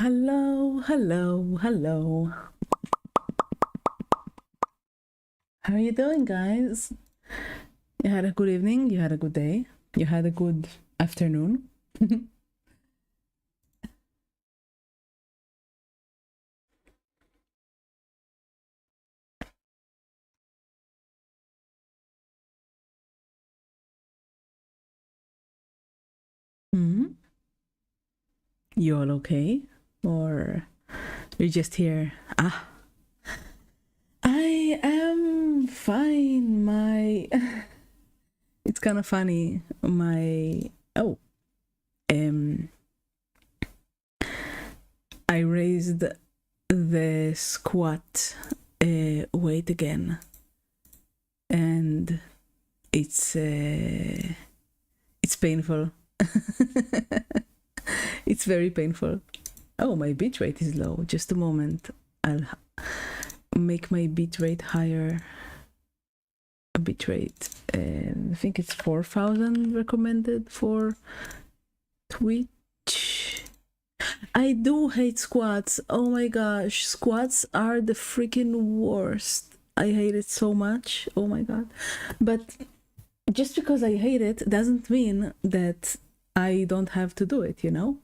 Hello, hello, hello. How are you doing, guys? You had a good evening? You had a good day? You had a good afternoon? Hmm. You all okay? Or you're just here? Ah, I am fine. It's kind of funny. Oh, um, I raised the squat weight again, and it's painful. It's very painful. Oh, my bit rate is low. Just a moment. I'll make my bit rate higher. A bit rate. And I think it's 4,000 recommended for Twitch. I do hate squats. Oh my gosh. Squats are the freaking worst. I hate it so much. Oh my god. But just because I hate it doesn't mean that I don't have to do it, you know?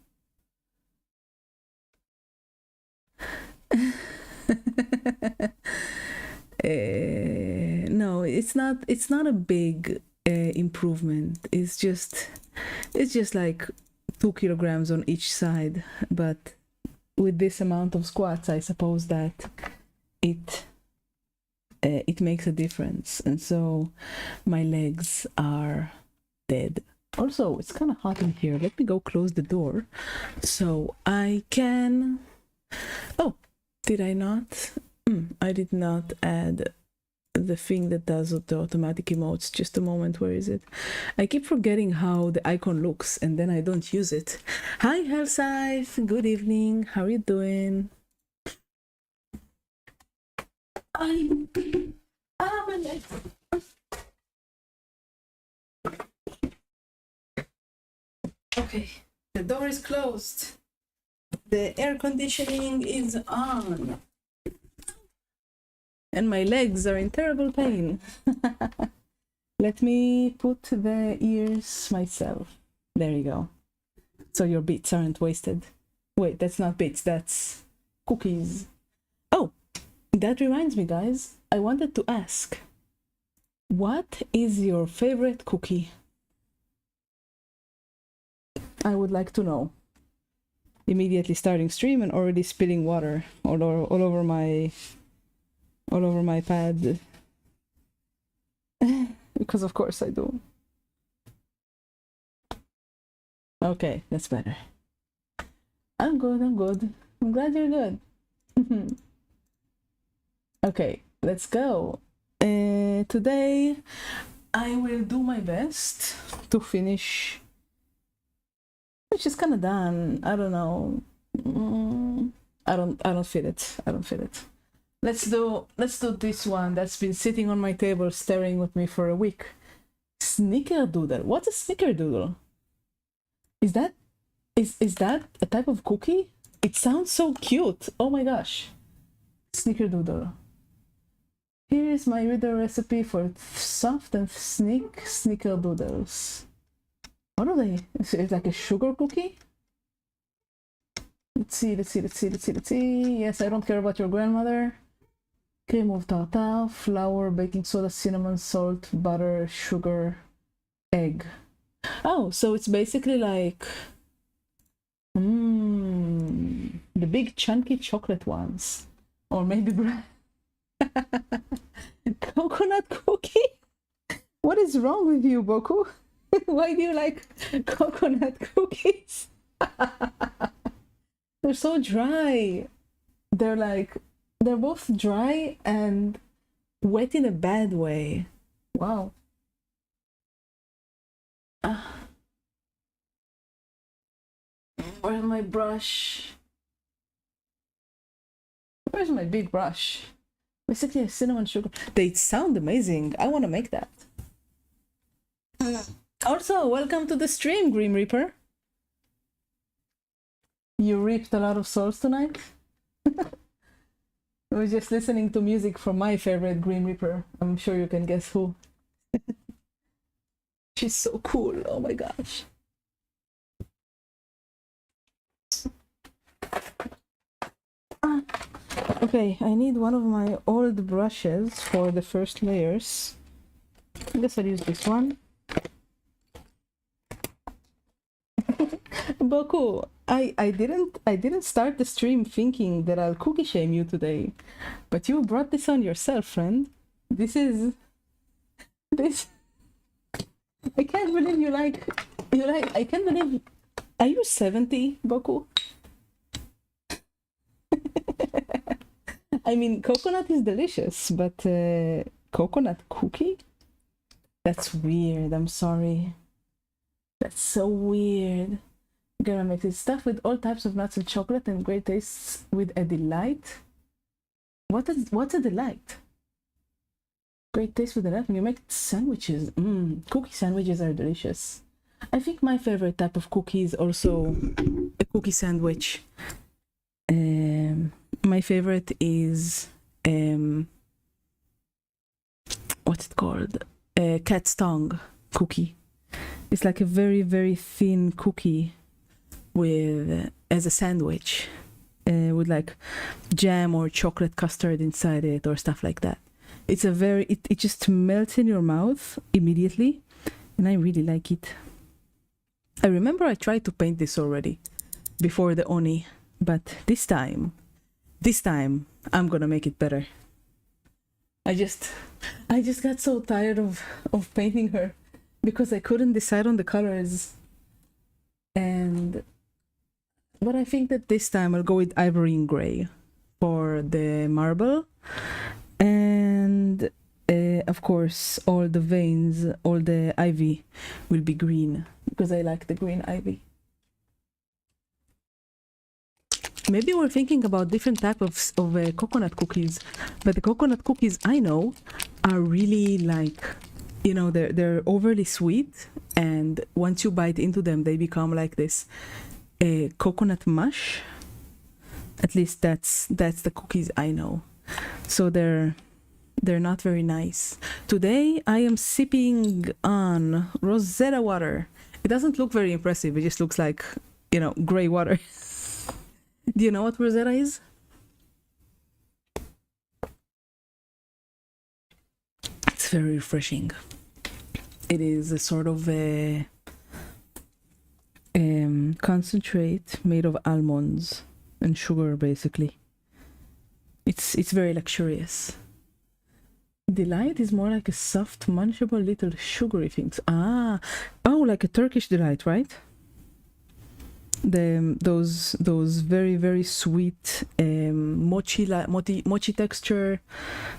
No, it's not. It's not a big improvement. It's just like 2 kilograms on each side. But with this amount of squats, I suppose that it makes a difference. And so my legs are dead. Also, it's kind of hot in here. Let me go close the door so I can. Oh, did I not? I did not add the thing that does the automatic emotes. Just a moment, where is it? I keep forgetting how the icon looks and then I don't use it. Hi, Hellscythe. Good evening. How are you doing? I'm okay. The door is closed. The air conditioning is on. And my legs are in terrible pain. Let me put the ears myself. There you go. So your bits aren't wasted. Wait, that's not bits, that's cookies. Oh, that reminds me, guys. I wanted to ask, what is your favorite cookie? I would like to know. Immediately starting stream and already spilling water all over my pad. Because of course I do. Okay, that's better. I'm good. I'm glad you're good. Okay, let's go. Today I will do my best to finish, which is kind of done. I don't know. I don't feel it. Let's do this one that's been sitting on my table staring at me for a week. Snickerdoodle. What's a snickerdoodle? Is that a type of cookie? It sounds so cute. Oh my gosh. Snickerdoodle. Here is my reader recipe for soft and snickerdoodles. What are they? It's like a sugar cookie? Let's see. Yes, I don't care about your grandmother. Cream of tartar, flour, baking soda, cinnamon, salt, butter, sugar, egg. Oh, so it's basically like the big chunky chocolate ones. Or maybe bread. Coconut cookie? What is wrong with you, Boku? Why do you like coconut cookies? They're so dry. They're both dry and wet in a bad way. Wow. Where's my brush? Where's my big brush? Basically a cinnamon sugar. They sound amazing. I want to make that. Also, welcome to the stream, Grim Reaper. You reaped a lot of souls tonight. I was just listening to music from my favorite Grim Reaper. I'm sure you can guess who. She's so cool. Oh my gosh. Okay, I need one of my old brushes for the first layers. I guess I'll use this one. Boku, I didn't start the stream thinking that I'll cookie shame you today, but you brought this on yourself, friend. This. I can't believe you like. I can't believe. Are you 70, Boku? I mean, coconut is delicious, but coconut cookie? That's weird. I'm sorry. That's so weird. Gonna make this stuff with all types of nuts and chocolate and great tastes with a delight. What's a delight? Great taste with a delight when you make sandwiches. Cookie sandwiches are delicious. I think my favorite type of cookie is also a cookie sandwich. My favorite is what's it called? Cat's tongue cookie. It's like a very, very thin cookie with as a sandwich with like jam or chocolate custard inside it or stuff like that. It's a very it just melts in your mouth immediately, and I really like it. I remember I tried to paint this already before the Oni, but this time I'm gonna make it better. I just got so tired of painting her because I couldn't decide on the colors, but I think that this time I'll go with ivory and gray for the marble, and of course all the veins, all the ivy will be green because I like the green ivy. Maybe we're thinking about different type of coconut cookies, but the coconut cookies I know are really like, you know, they're overly sweet, and once you bite into them they become like this coconut mush. At least that's the cookies I know. So they're not very nice. Today I am sipping on Rosetta water. It doesn't look very impressive. It just looks like, you know, gray water. Do you know what Rosetta is? It's very refreshing. It is a sort of a concentrate made of almonds and sugar, basically. It's very luxurious. Delight is more like a soft, munchable little sugary things. Oh, like a Turkish delight, right? Those very, very sweet mochi texture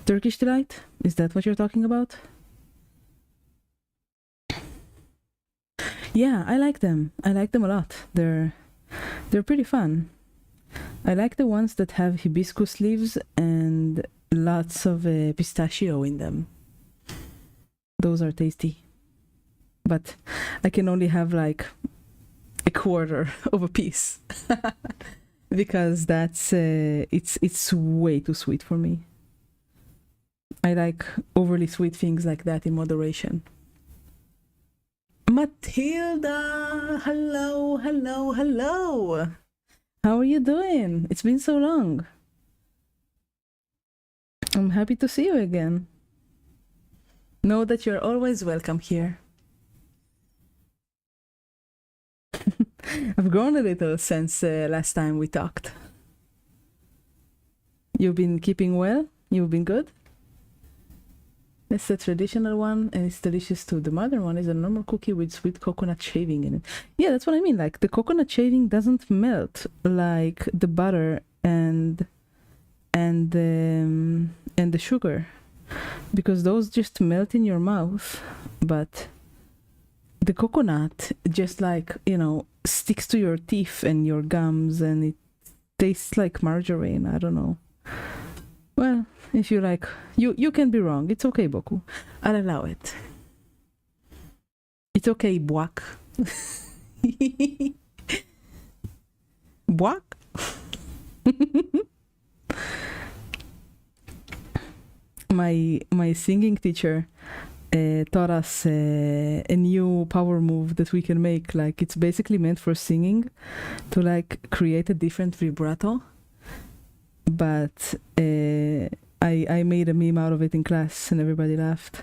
Turkish delight. Is that what you're talking about? Yeah, I like them. I like them a lot. They're pretty fun. I like the ones that have hibiscus leaves and lots of pistachio in them. Those are tasty. But I can only have like a quarter of a piece because that's it's way too sweet for me. I like overly sweet things like that in moderation. Matilda, hello. How are you doing? It's been so long. I'm happy to see you again. Know that you're always welcome here. I've grown a little since last time we talked. You've been keeping well? You've been good? That's the traditional one, and it's delicious too. The modern one is a normal cookie with sweet coconut shaving in it. Yeah, that's what I mean. Like, the coconut shaving doesn't melt like the butter and the sugar, because those just melt in your mouth. But the coconut just, like, you know, sticks to your teeth and your gums, and it tastes like margarine. I don't know. Well, if you like, you can be wrong. It's okay, Boku. I'll allow it. It's okay, Buak. What? My singing teacher taught us a new power move that we can make. Like, it's basically meant for singing, to like create a different vibrato. But I made a meme out of it in class and everybody laughed.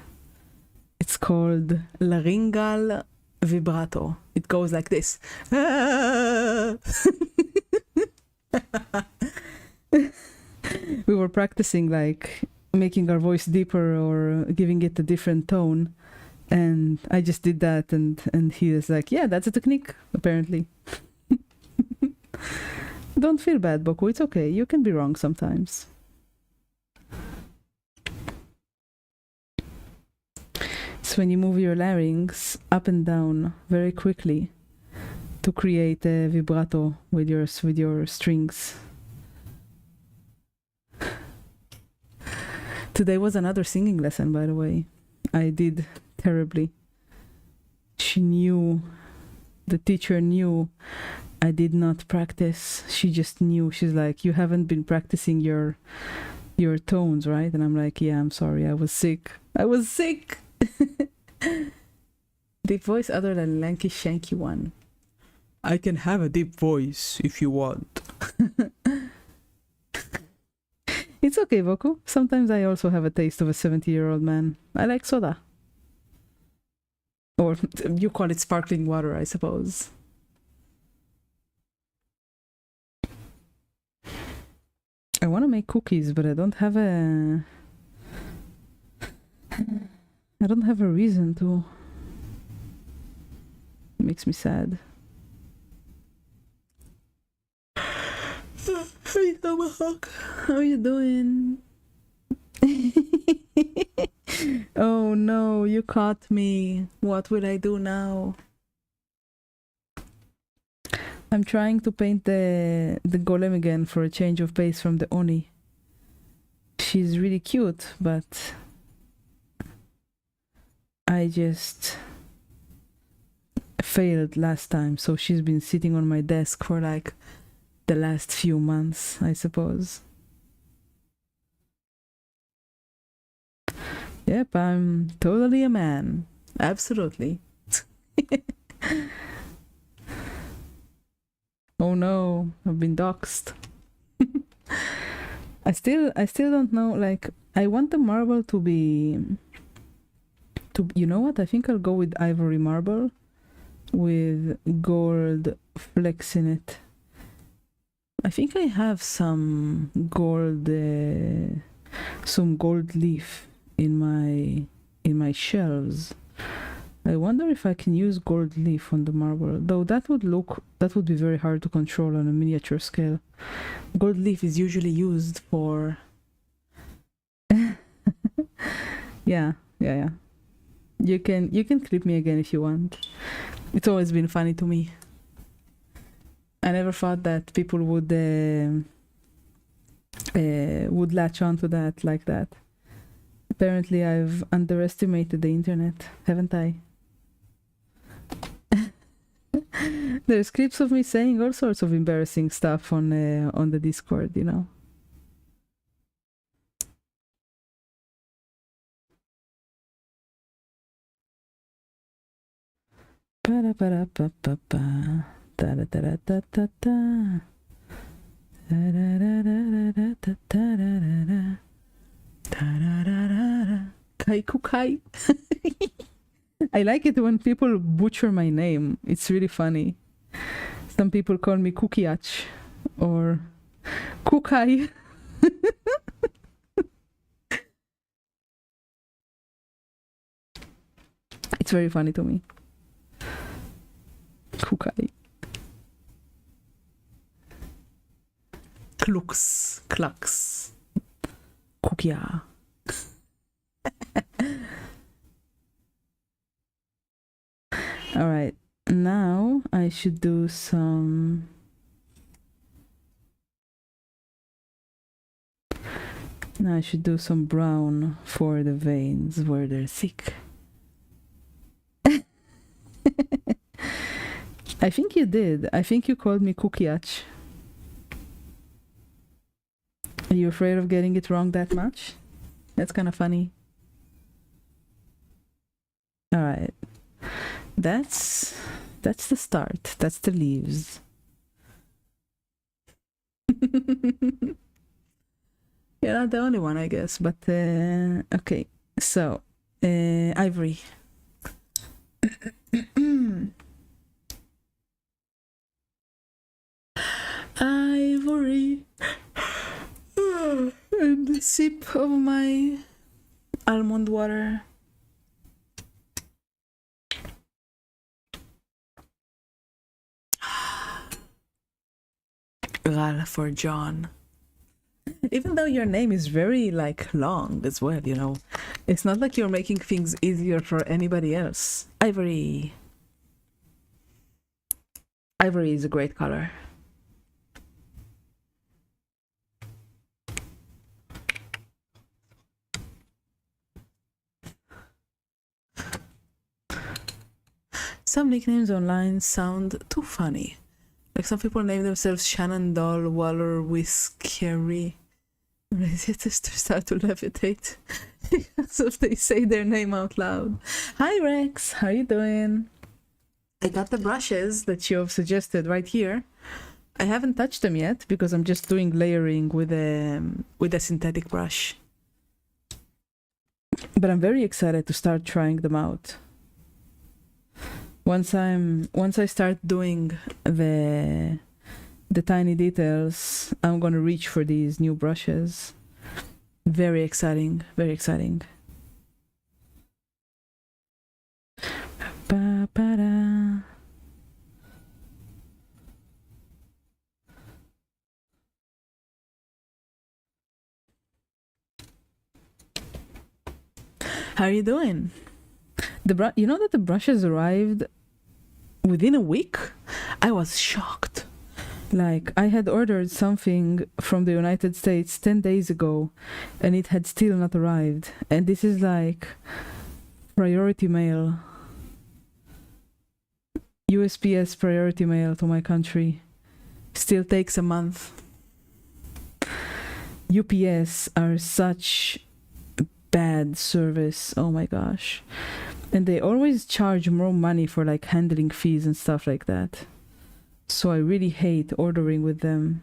It's called laryngeal vibrato. It goes like this. We were practicing like making our voice deeper or giving it a different tone, and I just did that, and he was like, yeah, that's a technique apparently. Don't feel bad, Boku, it's okay, you can be wrong sometimes. It's when you move your larynx up and down very quickly to create a vibrato with your strings. Today was another singing lesson, by the way. I did terribly. The teacher knew I did not practice. She just knew. She's like, you haven't been practicing your tones, right? And I'm like, yeah, I'm sorry, I was sick. Deep voice other than lanky shanky one. I can have a deep voice if you want. It's okay, Boku. Sometimes I also have a taste of a 70-year-old man. I like soda. Or you call it sparkling water, I suppose. I want to make cookies, but I don't have a reason to. It makes me sad. Hey, Tomahawk, how are you doing? Oh no, you caught me. What will I do now? I'm trying to paint the golem again for a change of pace from the Oni. She's really cute, but I just failed last time, so she's been sitting on my desk for like the last few months, I suppose. Yep, I'm totally a man. Absolutely. Oh no, I've been doxxed. I still don't know, like, I want the marble to be you know what? I think I'll go with ivory marble with gold flecks in it. I think I have some gold leaf in my shelves. I wonder if I can use gold leaf on the marble, though that would be very hard to control on a miniature scale. Gold leaf is usually used for yeah. You can clip me again if you want. It's always been funny to me. I never thought that people would latch onto that like that. Apparently, I've underestimated the internet, haven't I? There's clips of me saying all sorts of embarrassing stuff on the Discord, you know. Kaikukai. I like it when people butcher my name. It's really funny. Some people call me Kukiach or Kukai. It's very funny to me. Kukai. Klux. Kukia. All right, now I should do some brown for the veins where they're thick. I think you did. I think you called me Kukiach. Are you afraid of getting it wrong that much? That's kind of funny. All right. That's the start. That's the leaves. You're not the only one, I guess, but okay. So, ivory. Ivory. And a sip of my almond water. Ral for John. Even though your name is very like long as well, you know, it's not like you're making things easier for anybody else. Ivory. Ivory is a great color. Some nicknames online sound too funny. Like some people name themselves Shannon Doll, Waller, Whiskery. Radiators start to levitate because they say their name out loud. Hi Rex, how you doing? I got the brushes that you've suggested right here. I haven't touched them yet because I'm just doing layering with a synthetic brush. But I'm very excited to start trying them out. Once I start doing the tiny details, I'm gonna reach for these new brushes. Very exciting, very exciting. Ba-ba-da. How are you doing? You know that the brushes arrived within a week? I was shocked. Like, I had ordered something from the United States 10 days ago, and it had still not arrived. And this is like priority mail. USPS priority mail to my country. Still takes a month. UPS are such bad service. Oh my gosh. And they always charge more money for like handling fees and stuff like that. So I really hate ordering with them.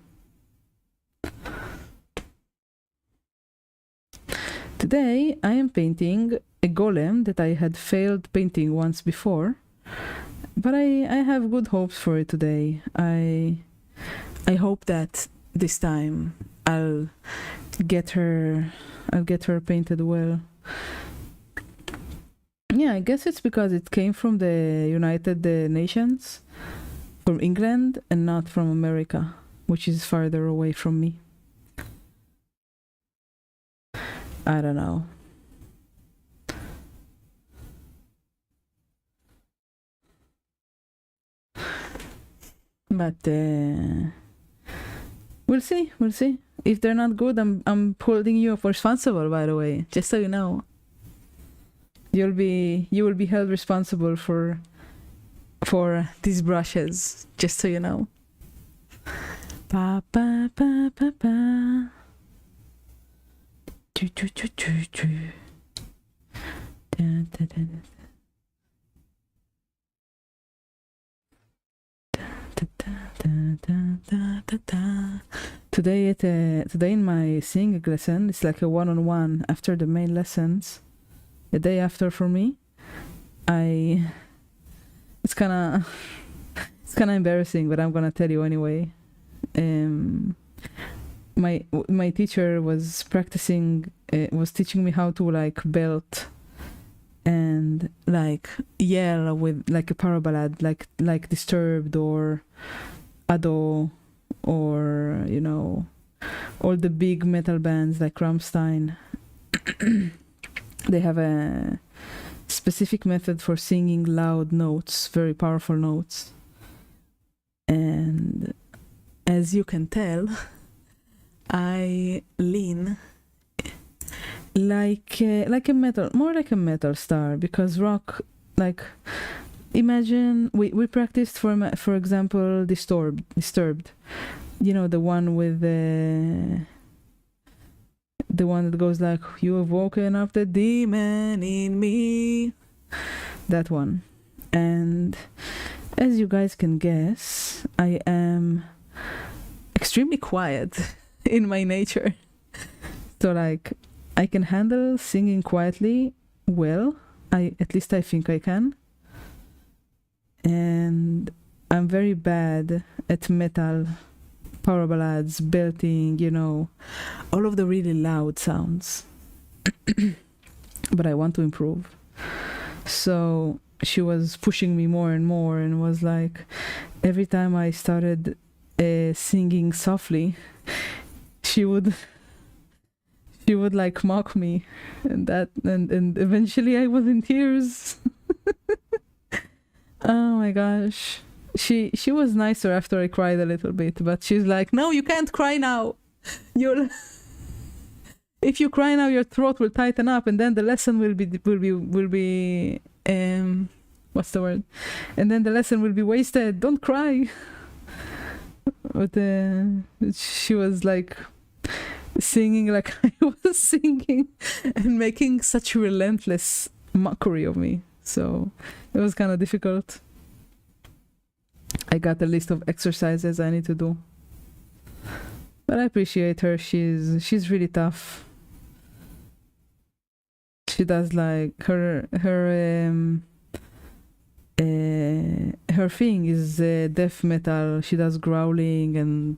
Today I am painting a golem that I had failed painting once before. But I have good hopes for it today. I hope that this time I'll get her painted well. Yeah, I guess it's because it came from the United Nations, from England, and not from America, which is farther away from me. I don't know. But we'll see. If they're not good, I'm holding you responsible, by the way, just so you know. You will be held responsible for these brushes, just so you know. Pa pa pa pa pa. Choo choo choo choo choo. Da, da, da, da. Today in my singing lesson, it's like a one-on-one after the main lessons. The day after for me, it's kind of embarrassing, but I'm gonna tell you anyway. My teacher was teaching me how to like belt and like yell with like a paraballad, like Disturbed or Ado, or you know, all the big metal bands like Rammstein. They have a specific method for singing loud notes, very powerful notes. And as you can tell, I lean like a metal, more like a metal star, because rock, like, imagine we practiced for example Disturbed, you know, the one with the the one that goes like, you have woken up the demon in me. That one. And as you guys can guess, I am extremely quiet in my nature. So like, I can handle singing quietly well. At least I think I can. And I'm very bad at metal, power ballads, belting, you know, all of the really loud sounds. But I want to improve. So she was pushing me more and more, and was like, every time I started singing softly, she would like mock me, and eventually I was in tears. Oh my gosh. She was nicer after I cried a little bit, but she's like, no, you can't cry now. If you cry now, your throat will tighten up, and then the lesson will be what's the word? And then the lesson will be wasted. Don't cry. But she was like singing like I was singing, and making such relentless mockery of me. So it was kind of difficult. I got a list of exercises I need to do. But I appreciate her. She's really tough. She does like her thing is death metal. She does growling and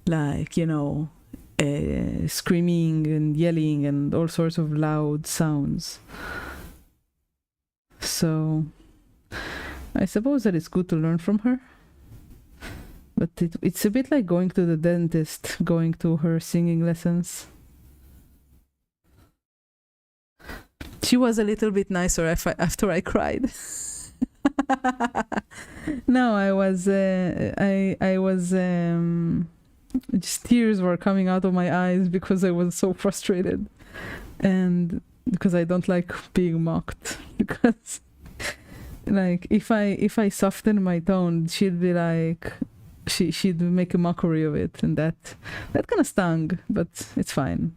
like, you know, screaming and yelling and all sorts of loud sounds. So I suppose that it's good to learn from her. But it's a bit like going to the dentist, going to her singing lessons. She was a little bit nicer after I cried. No, I was just tears were coming out of my eyes because I was so frustrated, and because I don't like being mocked. Because like if I soften my tone, she'd be like, she'd make a mockery of it, and that kind of stung, but it's fine.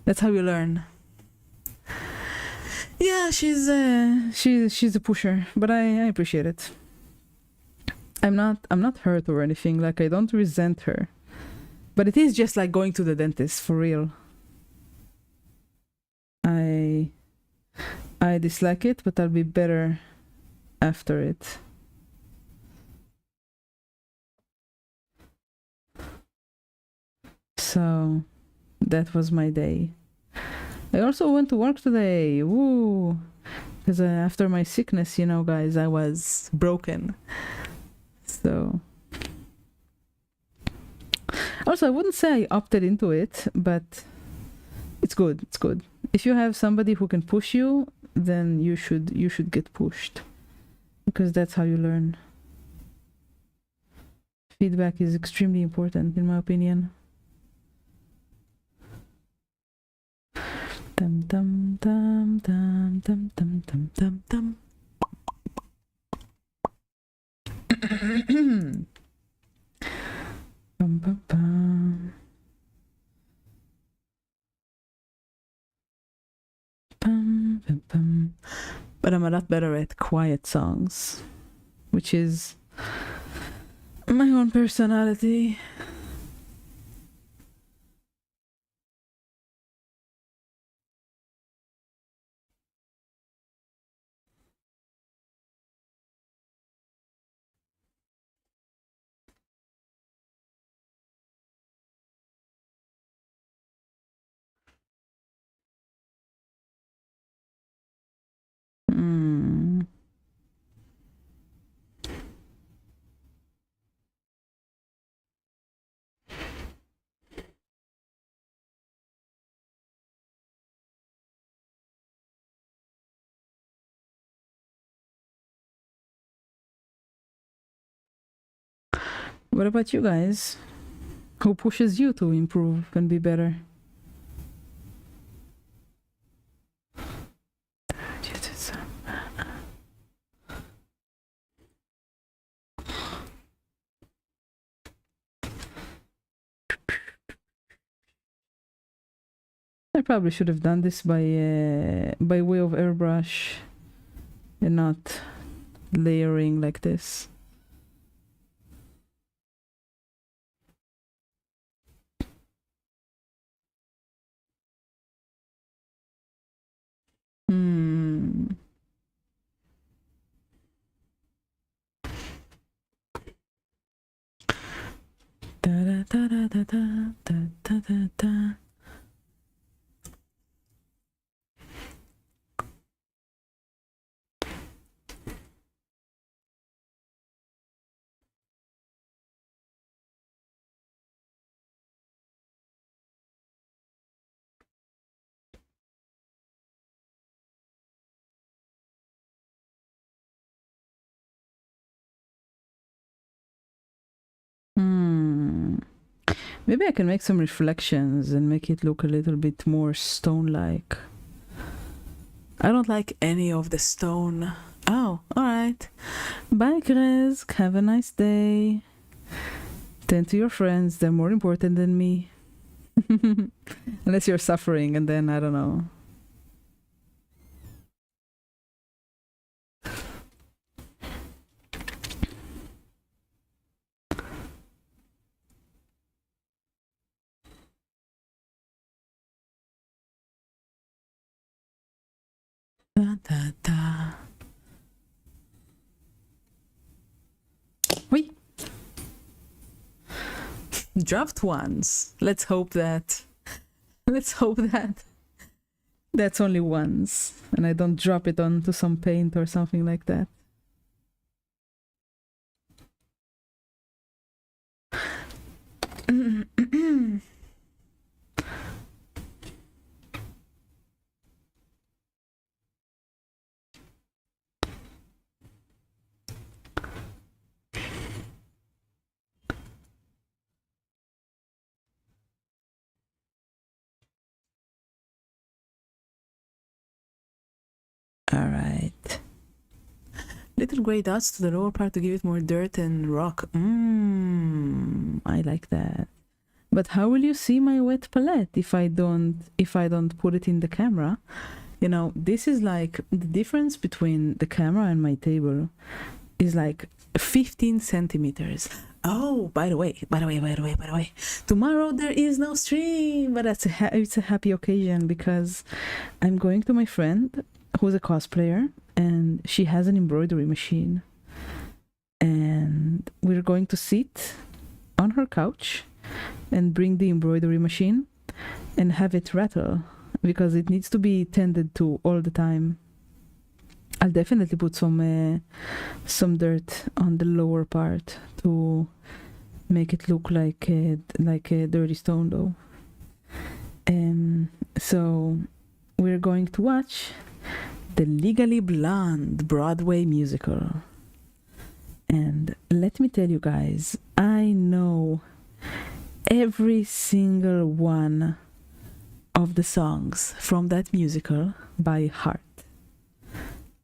That's how you learn. Yeah, she's a pusher, but I appreciate it. I'm not hurt or anything. Like, I don't resent her, but it is just like going to the dentist, for real. I dislike it, but I'll be better after it. So that was my day. I also went to work today. Woo! Because after my sickness, you know, guys, I was broken. So also, I wouldn't say I opted into it, but it's good. It's good. If you have somebody who can push you, then you should get pushed, because that's how you learn. Feedback is extremely important, in my opinion. Dum dum dum dum dum dum dum dum dum. Bum, bum, bum. Bum, bum, bum. But I'm a lot better at quiet songs, which is my own personality. What about you guys? Who pushes you to improve and be better? probably should have done this by way of airbrush and not layering like this. Da da da da da da da da da. Maybe I can make some reflections and make it look a little bit more stone-like. I don't like any of the stone. Oh, alright. Bye, Grez. Have a nice day. Tend to your friends. They're more important than me. Unless you're suffering, and then I don't know. Da, da, da. Oui. Dropped once. Let's hope that that's only once and I don't drop it onto some paint or something like that. All right. Little gray dots to the lower part to give it more dirt and rock. I like that. But how will you see my wet palette if I don't put it in the camera? You know, this is like the difference between the camera and my table is like 15 centimeters. Oh, by the way, tomorrow there is no stream, but it's a happy occasion because I'm going to my friend who's a cosplayer and she has an embroidery machine, and we're going to sit on her couch and bring the embroidery machine and have it rattle because it needs to be tended to all the time. I'll definitely put some dirt on the lower part to make it look like a dirty stone though. So we're going to watch the Legally Blonde Broadway musical. And let me tell you guys, I know every single one of the songs from that musical by heart.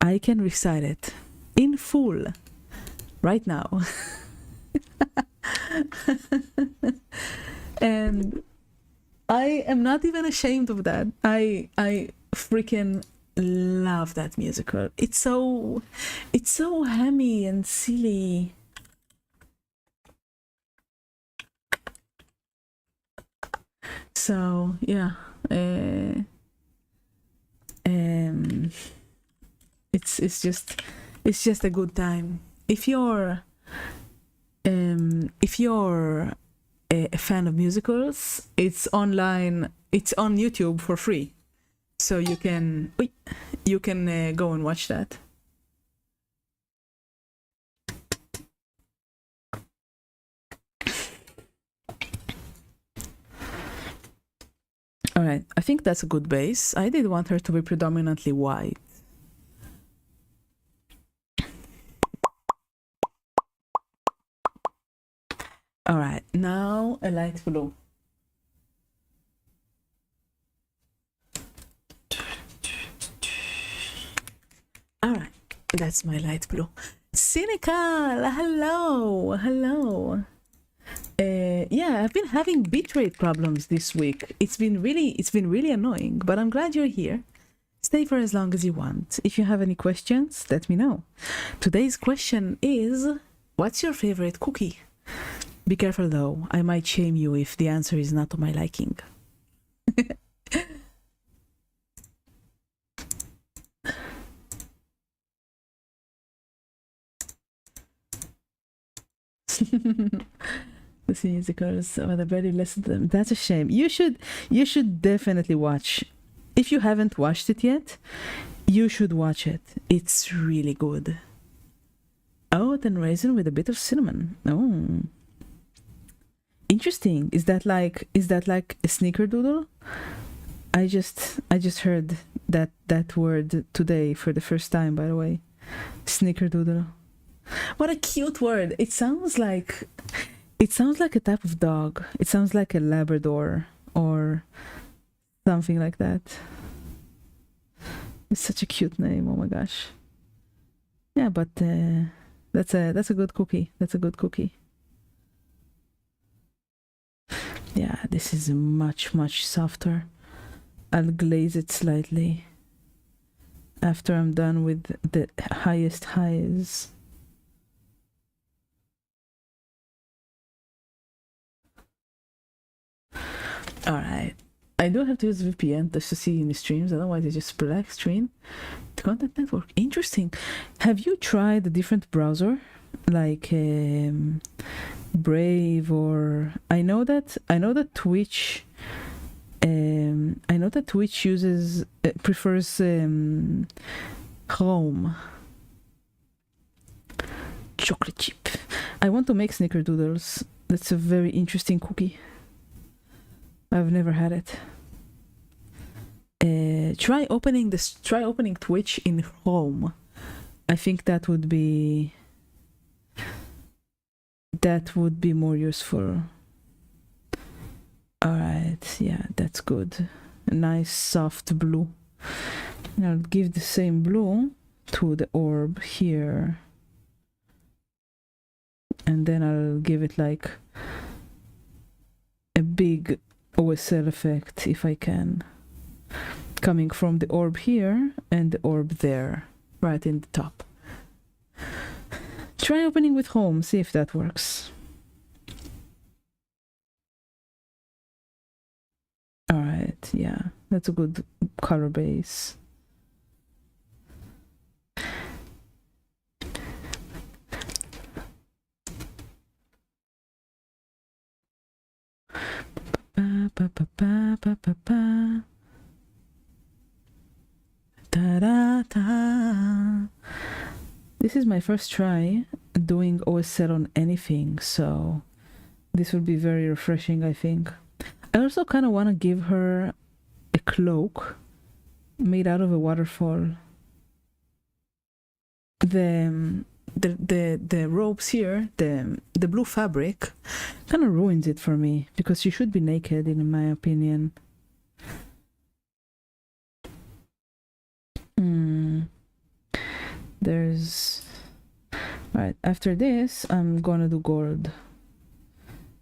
I can recite it in full right now. And I am not even ashamed of that. I freaking love that musical. It's so hammy and silly. So yeah, it's just a good time. If you're a fan of musicals, it's online. It's on YouTube for free, so you can go and watch that. All right, I think that's a good base. I did want her to be predominantly white. All right, now a light blue. All right, that's my light blue. Cynical, hello. Yeah, I've been having bitrate problems this week. It's been really annoying, but I'm glad you're here. Stay for as long as you want. If you have any questions, let me know. Today's question is, what's your favorite cookie? Be careful though, I might shame you if the answer is not to my liking. The musicals are the very listen to them. That's a shame. You should definitely watch. If you haven't watched it yet, you should watch it. It's really good. Oat and raisin with a bit of cinnamon. Oh, interesting. Is that like a snickerdoodle? I just heard that word today for the first time, by the way. Snickerdoodle. What a cute word. It sounds like a type of dog. It sounds like a Labrador or something like that. It's such a cute name. Oh my gosh. Yeah, but that's a good cookie. That's a good cookie. Yeah, this is much softer. I'll glaze it slightly after I'm done with the highest highs. Alright. I do have to use VPN just to see any streams, otherwise it's just black screen. The Content Network. Interesting. Have you tried a different browser? Like Brave or I know that Twitch uses prefers Chrome. Chocolate chip. I want to make snickerdoodles. That's a very interesting cookie. I've never had it. Try opening Twitch in Chrome. I think that would be more useful. Alright, yeah, that's good. A nice soft blue. And I'll give the same blue to the orb here. And then I'll give it like a big OSL effect if I can. Coming from the orb here and the orb there, right in the top. Try opening with home, see if that works. Alright, yeah, that's a good color base. This is my first try doing OSL on anything, so this will be very refreshing, I think. I also kind of want to give her a cloak made out of a waterfall. The ropes here, the blue fabric, kind of ruins it for me because she should be naked, in my opinion. There's right after this. I'm gonna do gold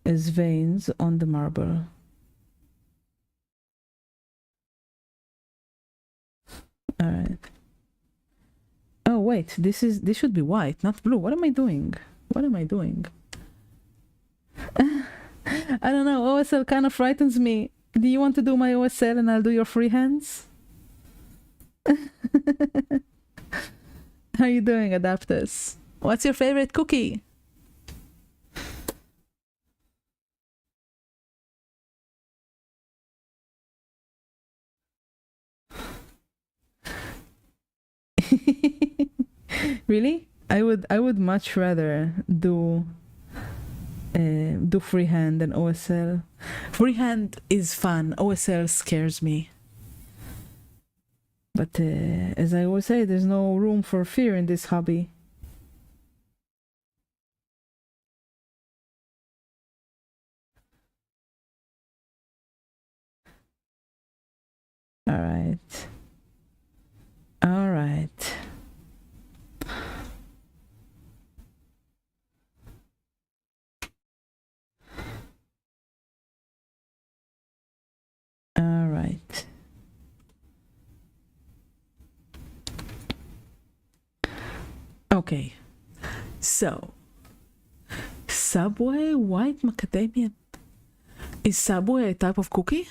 as veins on the marble. All right. Oh wait, this should be white, not blue. What am I doing? What am I doing? I don't know. OSL kind of frightens me. Do you want to do my OSL and I'll do your freehands? How you doing, Adaptus? What's your favorite cookie? Really? I would much rather do freehand than OSL. Freehand is fun. OSL scares me. But as I always say, there's no room for fear in this hobby. All right. All right. Okay, so Subway white macadamia. Is Subway a type of cookie?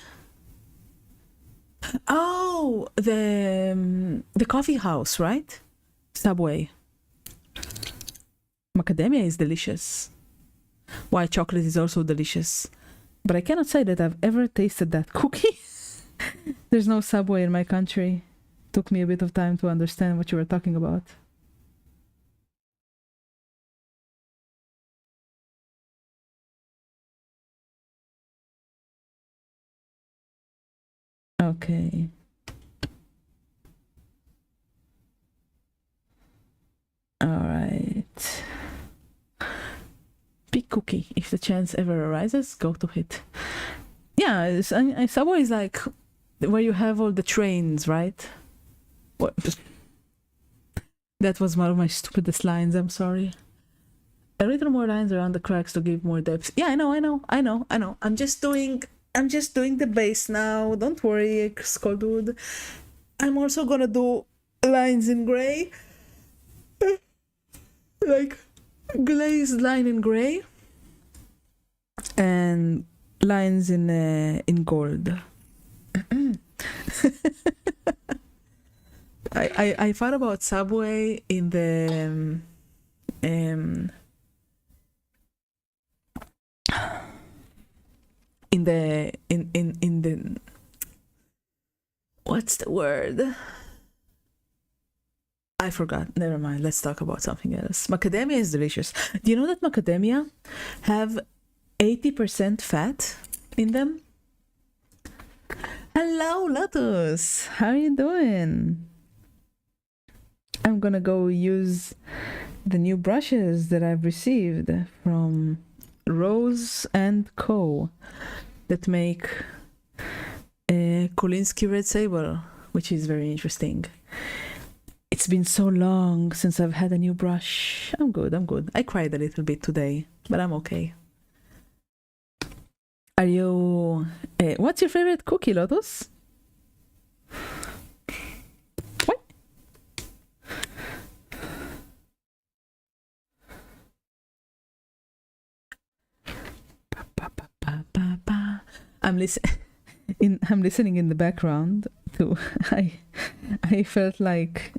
Oh, the coffee house, right? Subway. Macadamia is delicious. White chocolate is also delicious. But I cannot say that I've ever tasted that cookie. There's no Subway in my country. Took me a bit of time to understand what you were talking about. Okay. All right. Pick cookie. If the chance ever arises, go to it. Yeah, Subway is like where you have all the trains, right? What? That was one of my stupidest lines. I'm sorry. A little more lines around the cracks to give more depth. Yeah, I know. I'm just doing the base now. Don't worry, Skulldude. I'm also gonna do lines in gray. Like glazed line in gray. And lines in gold. I thought about Subway in the in the what's the word? I forgot. Never mind. Let's talk about something else. Macadamia is delicious. Do you know that macadamia have 80% fat in them? Hello, Lotus. How are you doing? I'm gonna go use the new brushes that I've received from Rose and Co. that make Kolinsky Red Sable, which is very interesting. It's been so long since I've had a new brush. I'm good. I cried a little bit today, but I'm okay. Are you... what's your favorite cookie, Lotus? What? I'm listening in the background to... I felt like...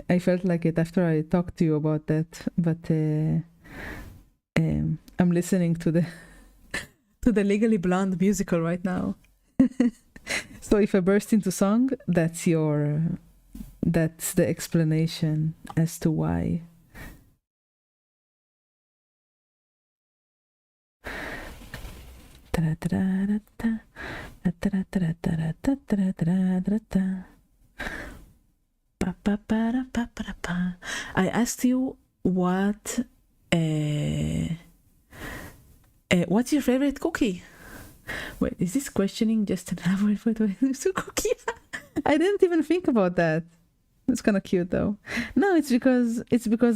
I felt like it after I talked to you about that, but I'm listening to the Legally Blonde musical right now. So if I burst into song, that's the explanation as to why. I asked you what's your favorite cookie? Wait, is this questioning just an average cookie? I didn't even think about that. It's kind of cute though. No, it's because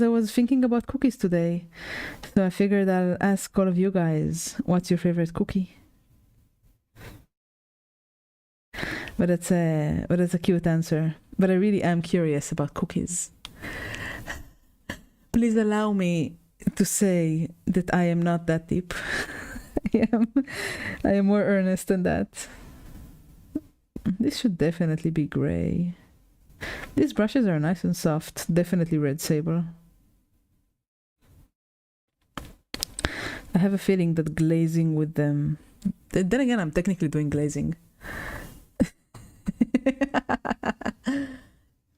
I was thinking about cookies today, so I figured I'll ask all of you guys, what's your favorite cookie? But it's a cute answer. But I really am curious about cookies. Please allow me to say that I am not that deep. I am more earnest than that. This should definitely be gray. These brushes are nice and soft. Definitely Red Sable. I have a feeling that glazing with them... Then again, I'm technically doing glazing.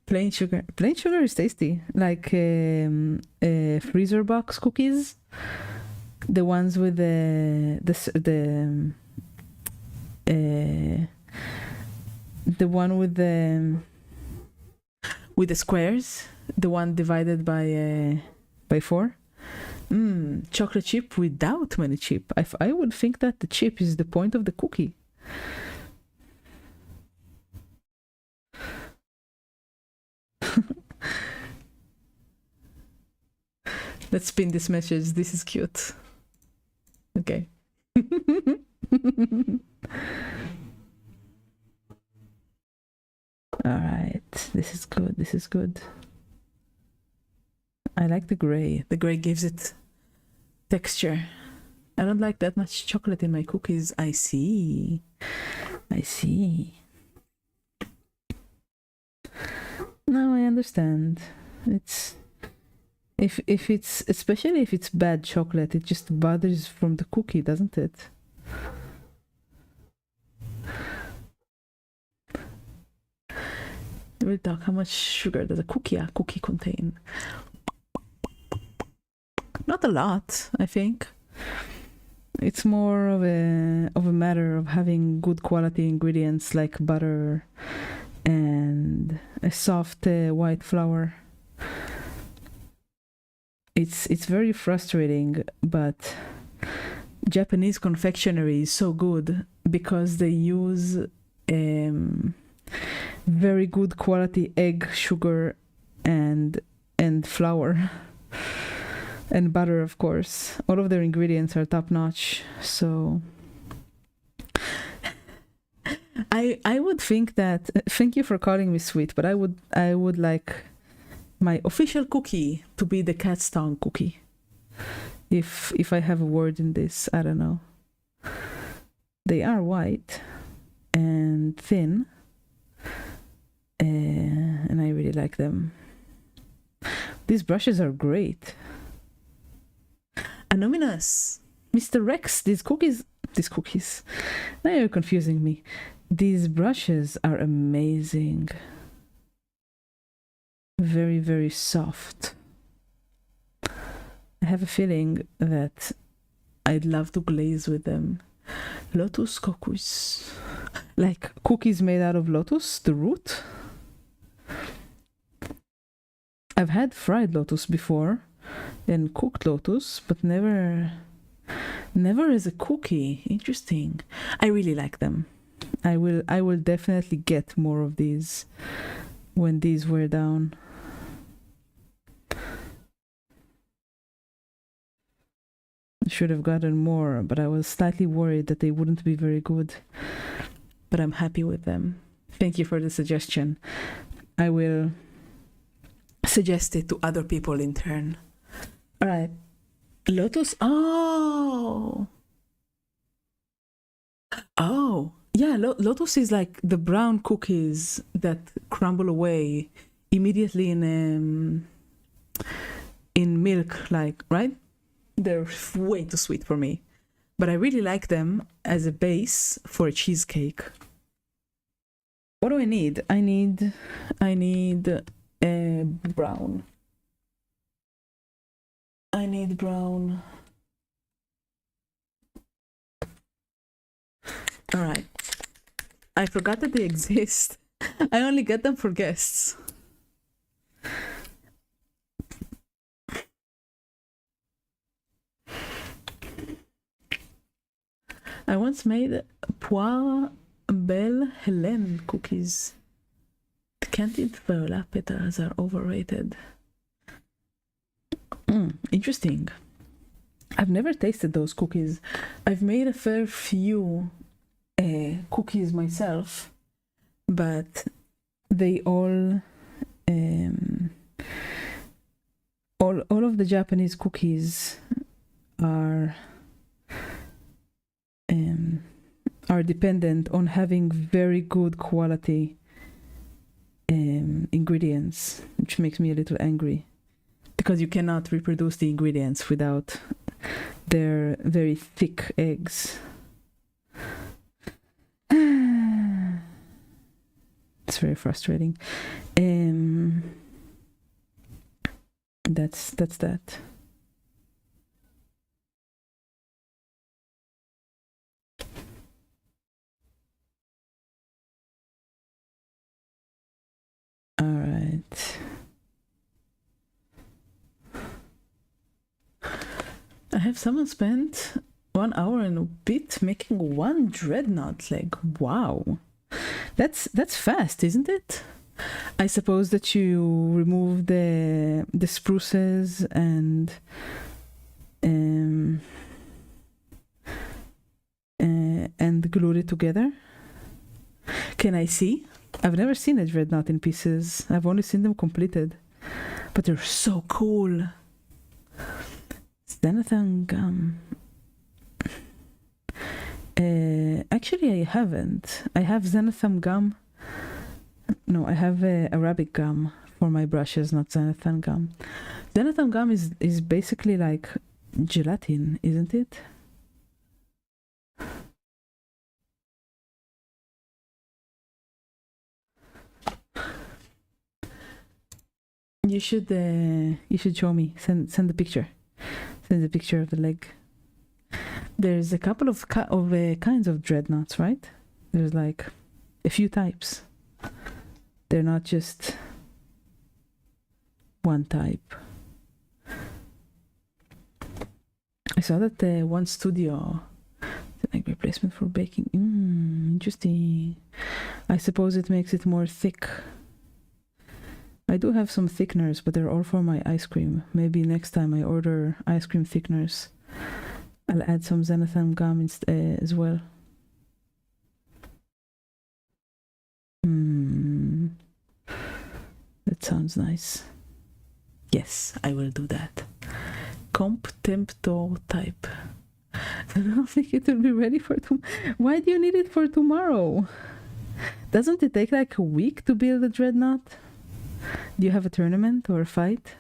Plain sugar is tasty, like freezer box cookies, the ones with the one with the squares, the one divided by 4. Chocolate chip without many chip. I would think that the chip is the point of the cookie. Let's spin this message. This is cute. Okay. All right. This is good. I like the gray. The gray gives it texture. I don't like that much chocolate in my cookies. I see. I see. Now I understand. It's if it's, especially if it's bad chocolate, it just bothers from the cookie, doesn't it? We'll talk. How much sugar does a cookie contain? Not a lot, I think. It's more of a matter of having good quality ingredients like butter and a soft white flour. It's very frustrating, but Japanese confectionery is so good because they use very good quality egg, sugar, and flour. And butter, of course. All of their ingredients are top notch. So I would think that, thank you for calling me sweet, but I would like my official cookie to be the cat's tongue cookie. If I have a word in this, I don't know. They are white and thin, and I really like them. These brushes are great. Anonymous, Mr. Rex, these cookies, now you're confusing me. These brushes are amazing. Very, very soft. I have a feeling that I'd love to glaze with them. Lotus cookies. Like cookies made out of lotus, the root. I've had fried lotus before and cooked lotus, but never as a cookie. Interesting. I really like them. I will definitely get more of these when these wear down. I should have gotten more, but I was slightly worried that they wouldn't be very good. But I'm happy with them. Thank you for the suggestion. I will suggest it to other people in turn. All right. Lotus. Oh. Yeah, lotus is like the brown cookies that crumble away immediately in milk, like, right? They're way too sweet for me. But I really like them as a base for a cheesecake. What do I need? I need brown. I need brown. All right. I forgot that they exist. I only get them for guests. I once made Poire Belle Hélène cookies. Candied viola petals are overrated. Interesting. I've never tasted those cookies. I've made a fair few cookies myself, but they all of the Japanese cookies are dependent on having very good quality ingredients, which makes me a little angry because you cannot reproduce the ingredients without their very thick eggs. It's very frustrating. That's that. All right. I have someone spent 1 hour and a bit making one dreadnought leg. Wow. That's fast, isn't it? I suppose that you remove the spruces and glued it together. Can I see? I've never seen a dreadnought in pieces. I've only seen them completed. but they're so cool. Xanathan gum. Actually, I haven't. I have Xanathan gum. No, I have Arabic gum for my brushes, not Xanathan gum. Xanathan gum is basically like gelatin, isn't it? You should show me. Send the picture. Send the picture of the leg. There's a couple of kinds of dreadnoughts, right? There's like a few types. They're not just one type. I saw that one studio, like replacement for baking. Interesting. I suppose it makes it more thick. I do have some thickeners, but they're all for my ice cream. Maybe next time I order ice cream thickeners, I'll add some Xanathan gum as well. That sounds nice. Yes, I will do that. Comp Temptor type. I don't think it will be ready for tomorrow. Why do you need it for tomorrow? Doesn't it take like a week to build a dreadnought? Do you have a tournament or a fight?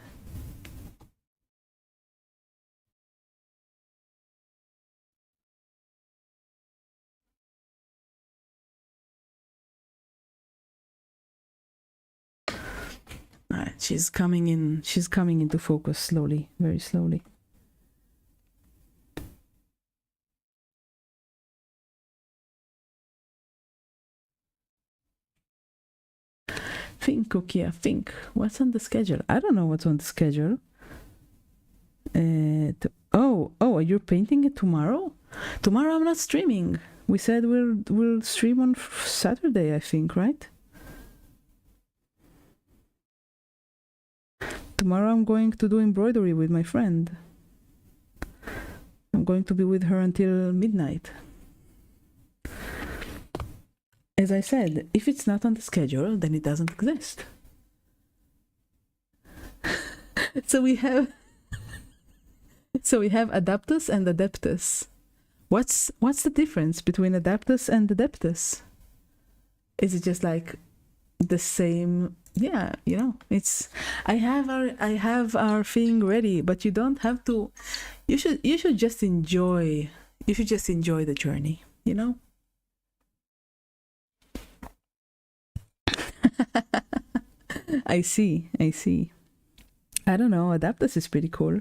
Alright, she's coming into focus slowly, very slowly. Think, Kokia, think. What's on the schedule? I don't know what's on the schedule. Oh, you're painting it tomorrow? Tomorrow I'm not streaming. We said we'll stream on Saturday, I think, right? Tomorrow I'm going to do embroidery with my friend. I'm going to be with her until midnight. As I said, if it's not on the schedule, then it doesn't exist. So we have Adaptus and Adeptus. What's the difference between Adaptus and Adeptus? Is it just like the same? Yeah, it's I have our thing ready, but you don't have to. You should just enjoy. You should just enjoy the journey, I see. I don't know. Adaptus is pretty cool.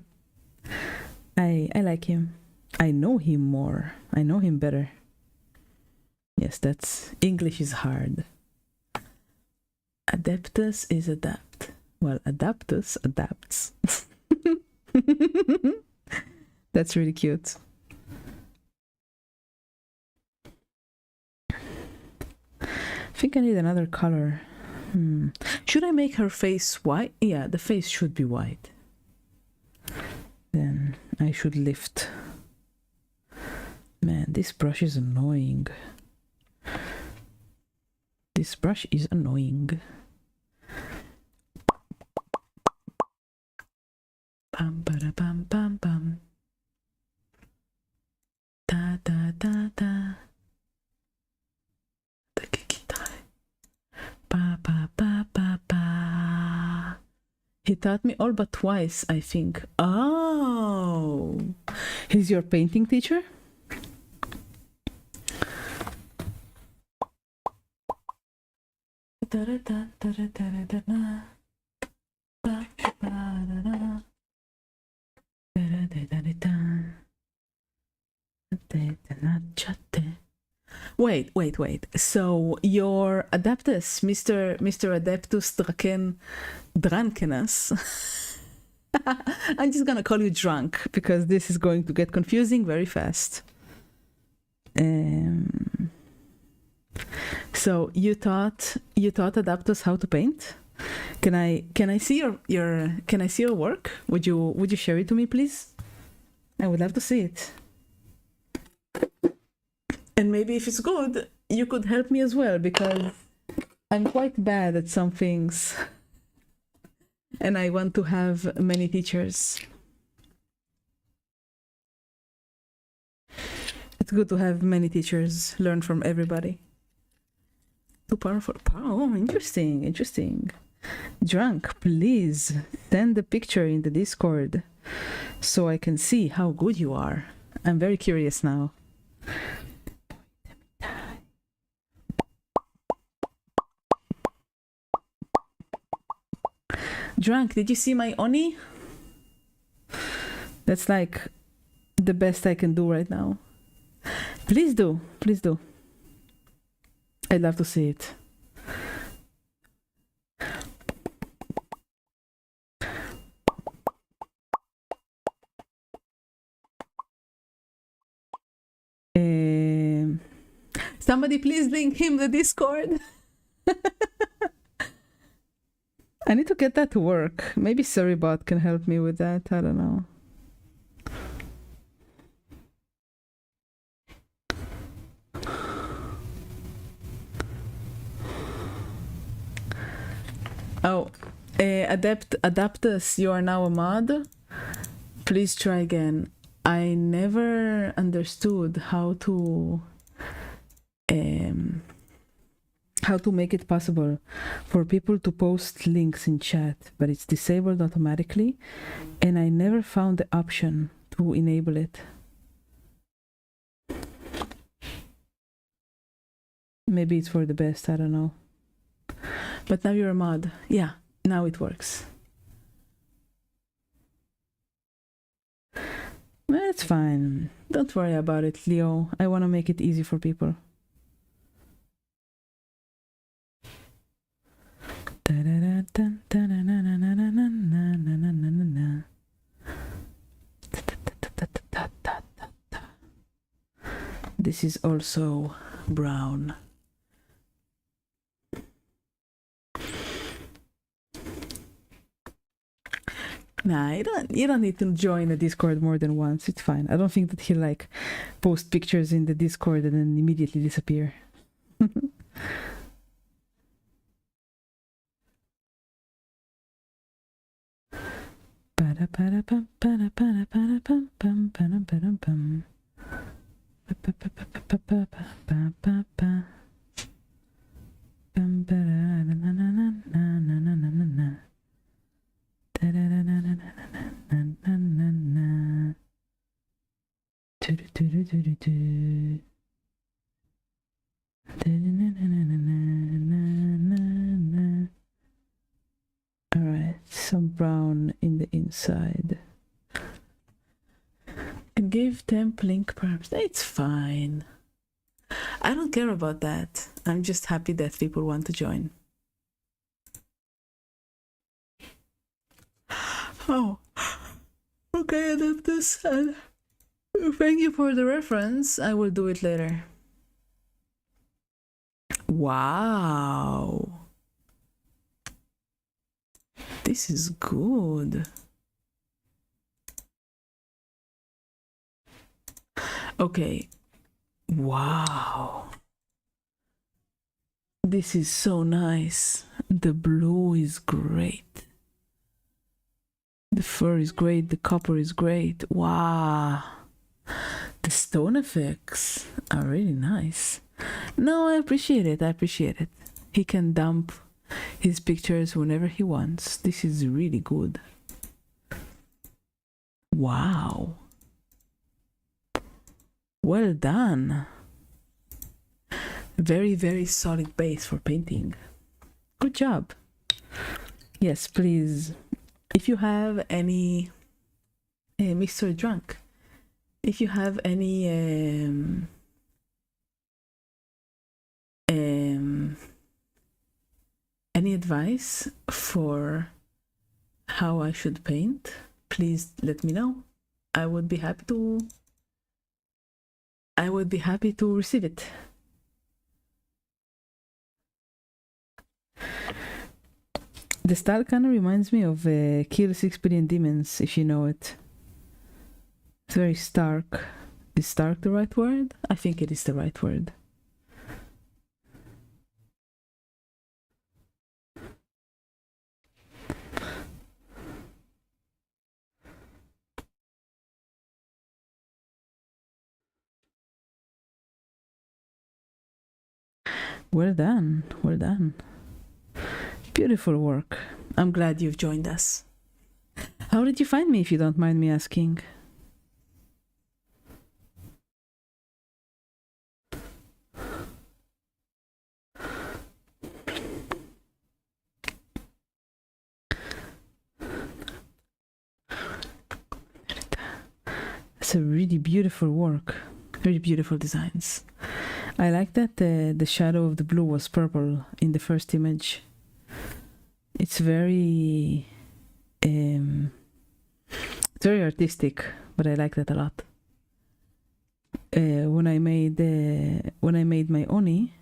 I like him. I know him more. I know him better. Yes, that's English is hard. Adeptus is adapt. Well, Adaptus adapts. That's really cute. I think I need another color. Should I make her face white? Yeah, the face should be white. Then I should lift. Man, this brush is annoying. This brush is annoying. Pam para pam pam pam. Da da da da. Pa pa pa pa pa. He taught me all but twice, I think. Oh, he's your painting teacher? Wait. So your Adaptus, Mr. Adeptus Drunkenus. I'm just gonna call you drunk because this is going to get confusing very fast. So you taught Adaptus how to paint? Can I see your work? Would you share it to me, please? I would love to see it. And maybe if it's good, you could help me as well, because I'm quite bad at some things. and I want to have many teachers. It's good to have many teachers, learn from everybody. Too powerful. Oh, interesting, interesting. Drunk, please send the picture in the Discord so I can see how good you are. I'm very curious now. Drunk, did you see my Oni? That's like the best I can do right now. Please do, please do. I'd love to see it. Somebody please link him the Discord. I need to get that to work. Maybe Surrybot can help me with that. I don't know. Oh, Adaptus, you are now a mod. Please try again. I never understood how to make it possible for people to post links in chat, but it's disabled automatically, and I never found the option to enable it. Maybe it's for the best, I don't know. But now you're a mod. Yeah, now it works. It's fine. Don't worry about it, Leo. I want to make it easy for people. This is also brown. Nah, you don't need to join the Discord more than once. It's fine. I don't think that he'll like post pictures in the Discord and then immediately disappear. Alright, some brown in the inside. Can give temp link perhaps. It's fine. I don't care about that. I'm just happy that people want to join. Oh, okay, Adaptus. Thank you for the reference. I will do it later. Wow. This is good. Okay. Wow. This is so nice. The blue is great. The fur is great. The copper is great. Wow. The stone effects are really nice. No, I appreciate it. I appreciate it. He can dump his pictures whenever he wants. This is really good. Wow. Well done. Very, very solid base for painting. Good job. Yes, please. If you have any... Mr. Drunk, if you have any... any advice for how I should paint, please let me know. I would be happy to receive it. The style kind of reminds me of Kill 6 Billion Demons, if you know it. It's very stark. Is stark the right word? I think it is the right word. Well done, well done. Beautiful work. I'm glad you've joined us. How did you find me, if you don't mind me asking? It's a really beautiful work, very beautiful designs. I like that the shadow of the blue was purple in the first image. It's very artistic, but I like that a lot. When I made my Oni,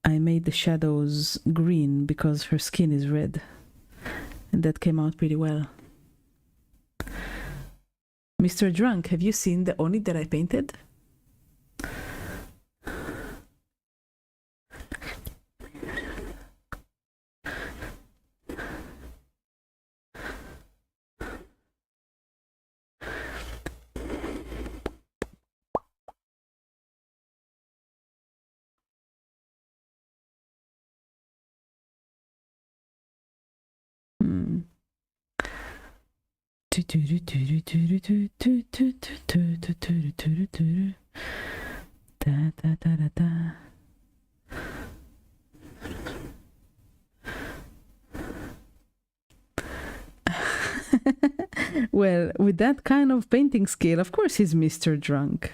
I made the shadows green because her skin is red, and that came out pretty well. Mr. Drunk, have you seen the Oni that I painted? Well, with that kind of painting skill, of course he's Mr. Drunk.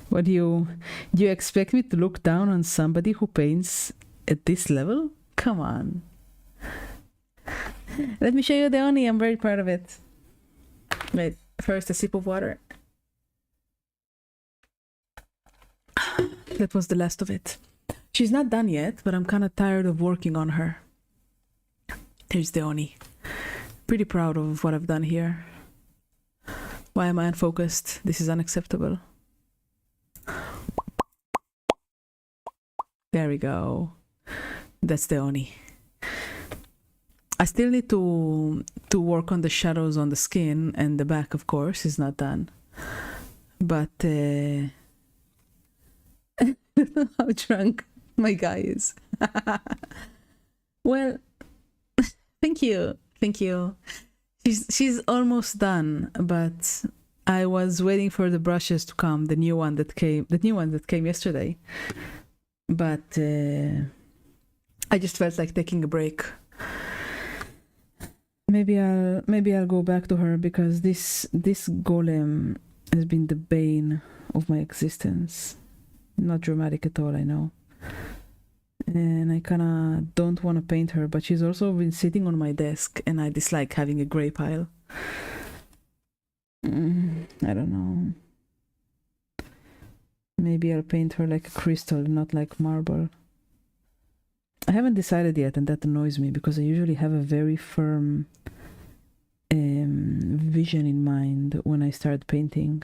What do you expect me to look down on somebody who paints at this level? Come on. Let me show you the Oni. I'm very proud of it. Wait, first a sip of water. That was the last of it. She's not done yet, but I'm kind of tired of working on her. There's the Oni. Pretty proud of what I've done here. Why am I unfocused? This is unacceptable. There we go. That's the Oni. I still need to work on the shadows on the skin, and the back, of course, is not done. But how drunk my guy is. Well, thank you. She's almost done, but I was waiting for the brushes to come, the new one that came yesterday. But I just felt like taking a break. Maybe I'll go back to her, because this golem has been the bane of my existence. Not dramatic at all, I know. And I kinda don't want to paint her, but she's also been sitting on my desk, and I dislike having a gray pile. I don't know. Maybe I'll paint her like a crystal, not like marble. I haven't decided yet, and that annoys me, because I usually have a very firm vision in mind when I start painting.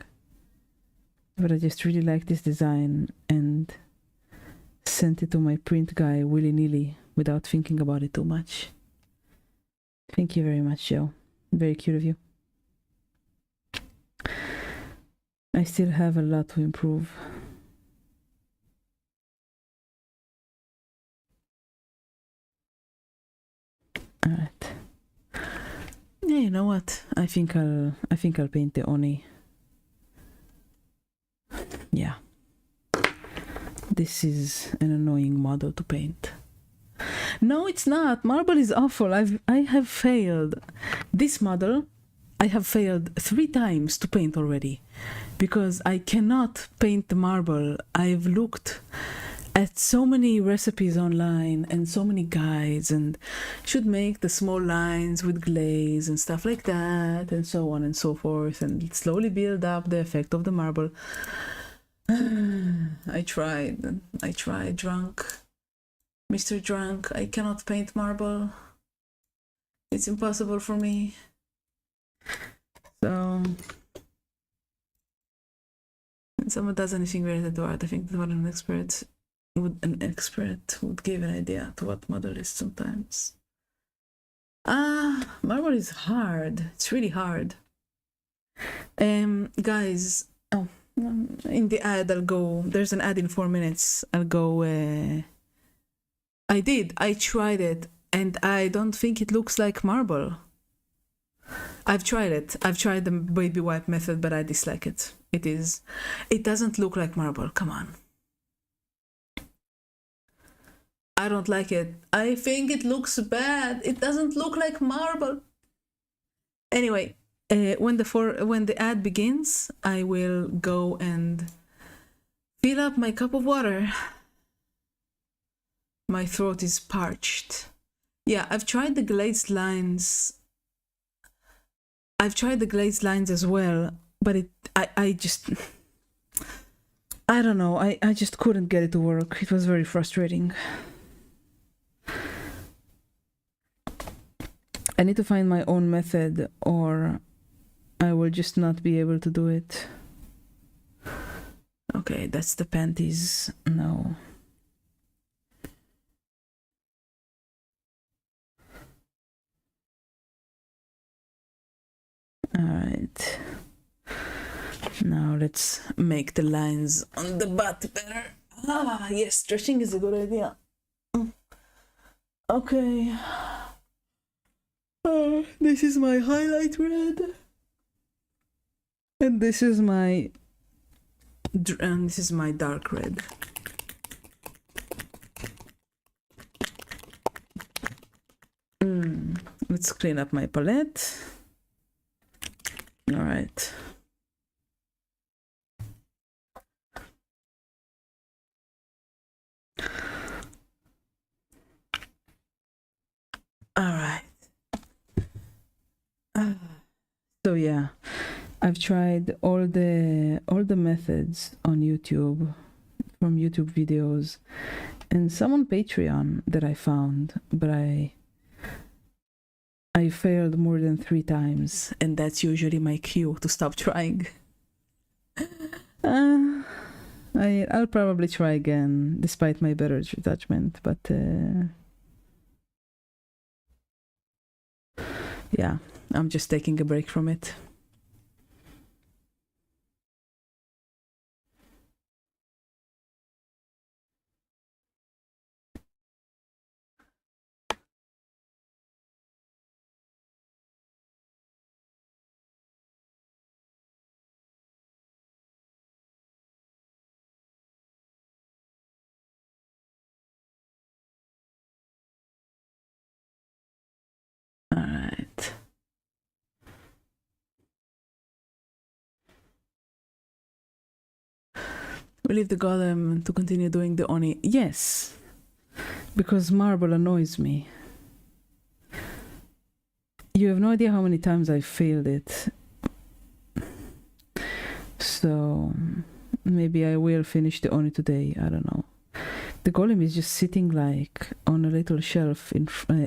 But I just really like this design and sent it to my print guy willy-nilly without thinking about it too much. Thank you very much, Joe. Very cute of you. I still have a lot to improve. All right. Yeah, you know what? I think I'll paint the Oni. Yeah. This is an annoying model to paint. No, it's not. Marble is awful. I have failed. This model, I have failed 3 times to paint already, because I cannot paint the marble. I've looked at so many recipes online and so many guides, and should make the small lines with glaze and stuff like that, and so on and so forth, and slowly build up the effect of the marble. I tried, Drunk. Mr. Drunk, I cannot paint marble. It's impossible for me. So, when someone does anything related to art, I think that an expert would give an idea to what model is sometimes. Marble is hard. It's really hard. Guys, In the ad, I'll go. There's an ad in 4 minutes. I'll go. I tried it, and I don't think it looks like marble. I've tried it. I've tried the baby wipe method, but I dislike it. It doesn't look like marble. Come on. I don't like it. I think it looks bad. It doesn't look like marble. Anyway, when the ad begins, I will go and fill up my cup of water. My throat is parched. Yeah, I've tried the glazed lines. I've tried the glazed lines as well, but I just, I don't know. I just couldn't get it to work. It was very frustrating. I need to find my own method, or I will just not be able to do it. Okay, that's the panties. No. Alright. Now let's make the lines on the butt better. Ah, yes, stretching is a good idea. Okay. This is my highlight red. And this is my dark red. Let's clean up my palette. All right. All right. So yeah, I've tried all the methods on YouTube, from YouTube videos, and some on Patreon that I found, but I failed more than 3 times, and that's usually my cue to stop trying. I'll probably try again, despite my better judgment, but yeah, I'm just taking a break from it. All right. We leave the golem to continue doing the Oni. Yes, because marble annoys me. You have no idea how many times I failed it. So maybe I will finish the Oni today. I don't know. The golem is just sitting like on a little shelf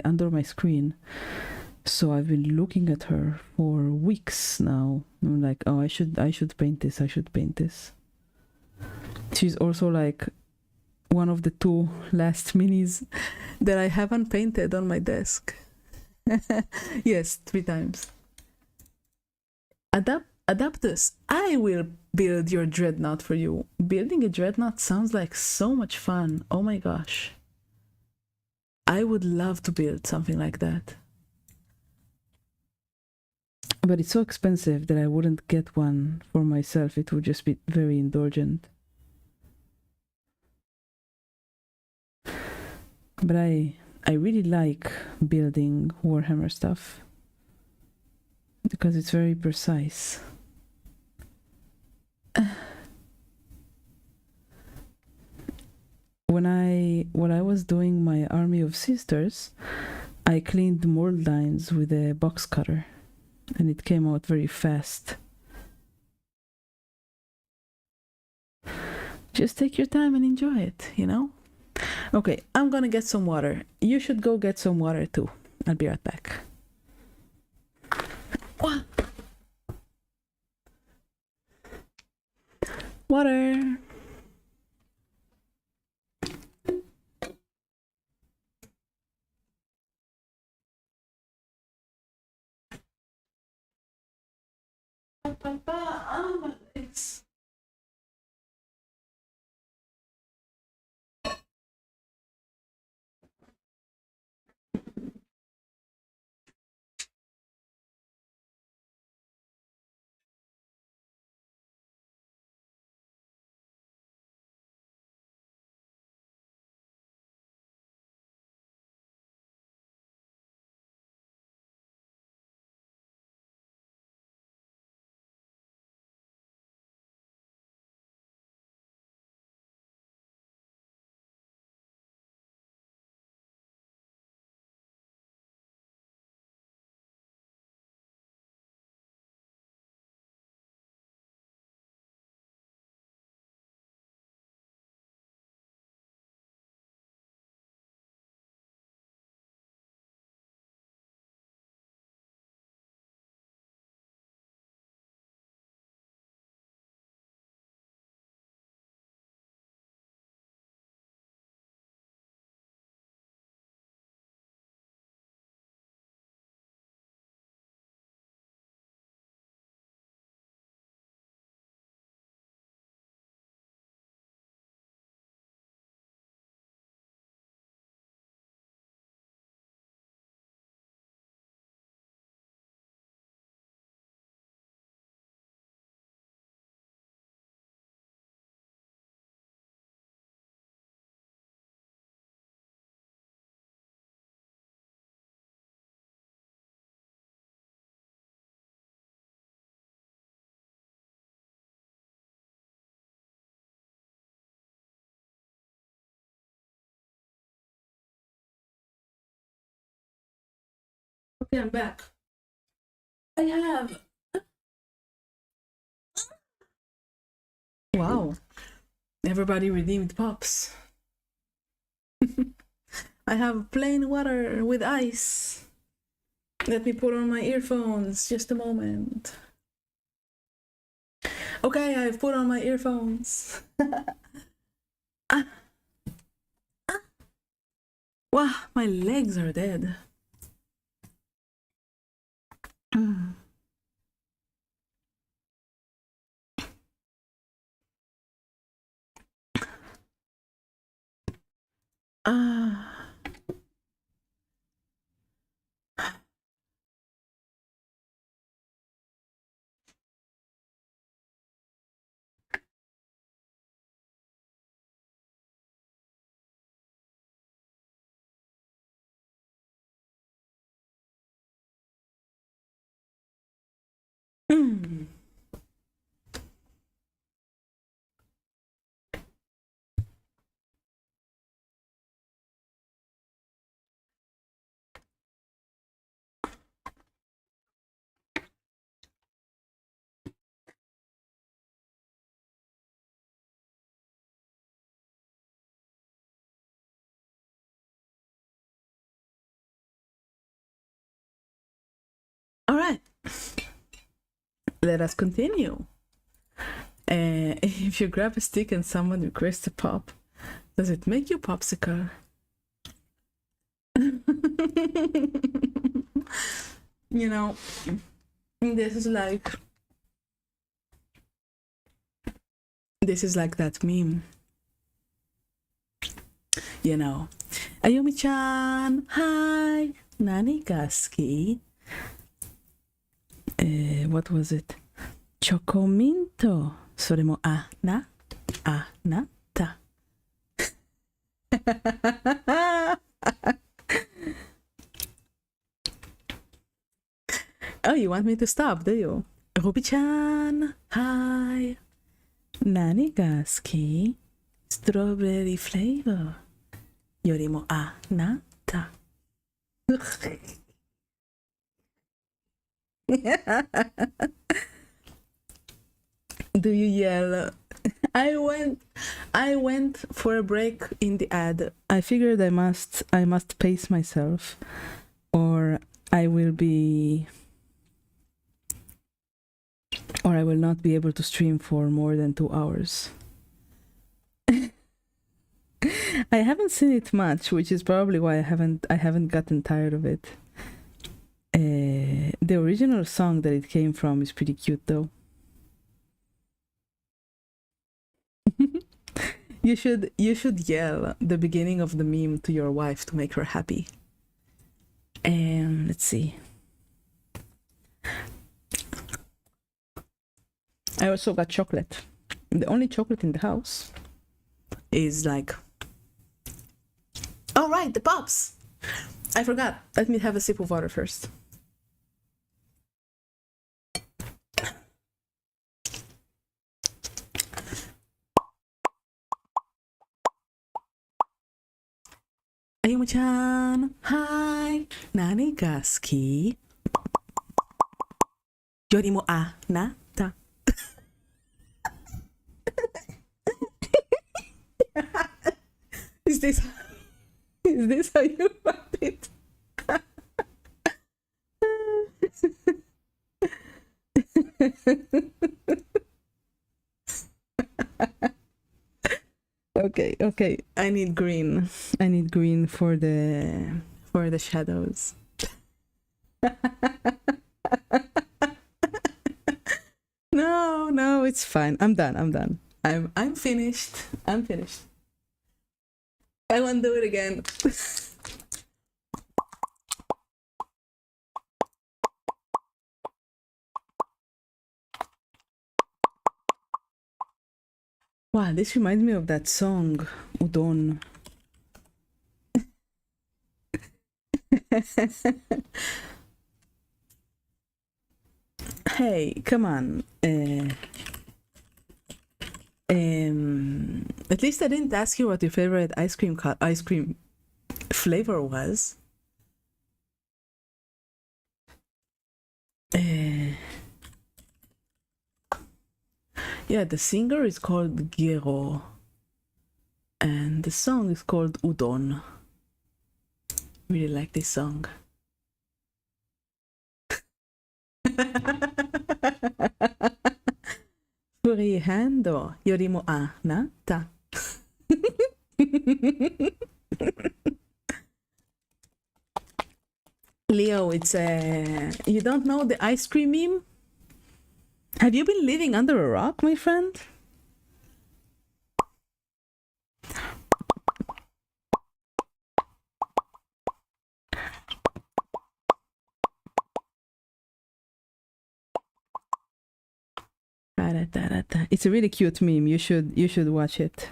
under my screen. So I've been looking at her for weeks now. I'm like, oh, I should paint this. I should paint this. She's also like one of the 2 last minis that I haven't painted on my desk. Yes, 3 times. Adaptus, I will build your dreadnought for you. Building a dreadnought sounds like so much fun. Oh my gosh. I would love to build something like that. But it's so expensive that I wouldn't get one for myself. It would just be very indulgent. But I really like building Warhammer stuff because it's very precise. When I was doing my Army of Sisters, I cleaned mold lines with a box cutter, and it came out very fast. Just take your time and enjoy it, you know? Okay, I'm gonna get some water. You should go get some water too. I'll be right back. What? Water. Okay, I'm back. I have. Wow. Everybody redeemed pops. I have plain water with ice. Let me put on my earphones. Just a moment. Okay, I've put on my earphones. ah. Ah. Wow, my legs are dead. Ah. Mm. All right. Let us continue. If you grab a stick and someone requests a pop, does it make you popsicle? You know, this is like that meme. You know, Ayumi-chan, hi, Nani Gaski. What was it? Chocominto. それもあなた。Oh, you want me to stop, do you? Ruby-chan, hi. Nani ga suki? Strawberry flavor. よりもあなた。Do you yell? I went for a break in the ad. I figured I must pace myself, or I will not be able to stream for more than 2 hours. I haven't seen it much, which is probably why I haven't gotten tired of it. The original song that it came from is pretty cute, though. You should yell the beginning of the meme to your wife to make her happy. Let's see. I also got chocolate. The only chocolate in the house is like... Oh, right, the pops! I forgot. Let me have a sip of water first. Ayumi-chan, hi! Nani ga suki? Yori mo anata. Is this how you want it? Okay. I need green for the shadows. No, it's fine. I'm done. I'm finished. I won't do it again. Wow, this reminds me of that song, Udon. Hey, come on. At least I didn't ask you what your favorite ice cream flavor was. Yeah, the singer is called Gero, and the song is called Udon. Really like this song. Furihando yorimo anata. Leo, it's you don't know the ice cream meme? Have you been living under a rock, my friend? It's a really cute meme. You should watch it.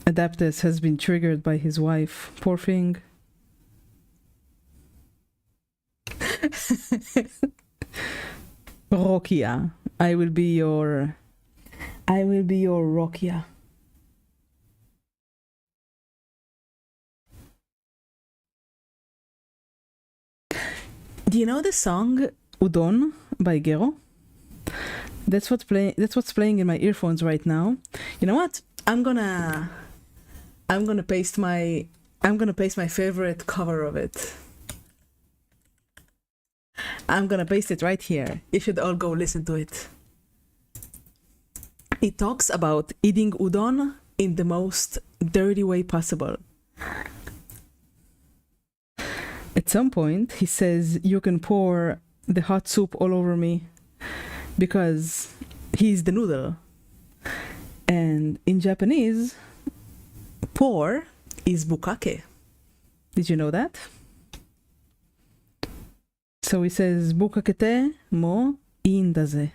Adaptus has been triggered by his wife. Poor thing. Rokia. I will be your Rokia. Do you know the song Udon by Gero? That's what's playing in my earphones right now. You know what? I'm gonna paste my favorite cover of it. I'm gonna paste it right here. You should all go listen to it. It talks about eating udon in the most dirty way possible. At some point, he says, "You can pour the hot soup all over me," because he's the noodle. And in Japanese, pour is bukake. Did you know that? So he says, bukakete mo indaze.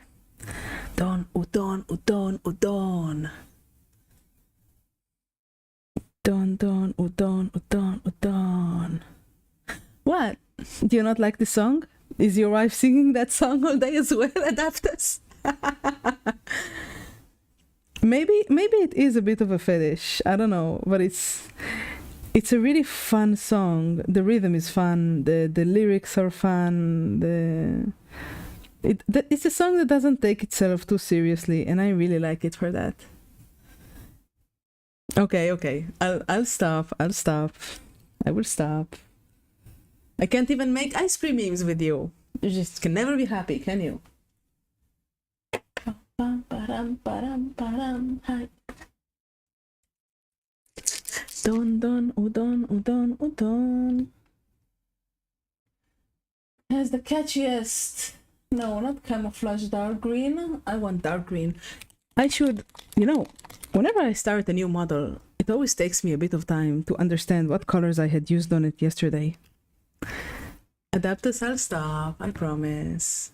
Udon, udon, udon, udon. Udon, udon, udon, udon, udon. What? Do you not like the song? Is your wife singing that song all day as well, Adaptus? Maybe it is a bit of a fetish. I don't know, but it's a really fun song. The rhythm is fun. The lyrics are fun. It's a song that doesn't take itself too seriously, and I really like it for that. Okay. I'll stop. I will stop. I can't even make ice cream memes with you. You just can never be happy, can you? Udon, udon, udon, udon. Has the catchiest. No, not camouflage dark green. I want dark green. I should, whenever I start a new model, it always takes me a bit of time to understand what colors I had used on it yesterday. Adaptus, I'll stop, I promise.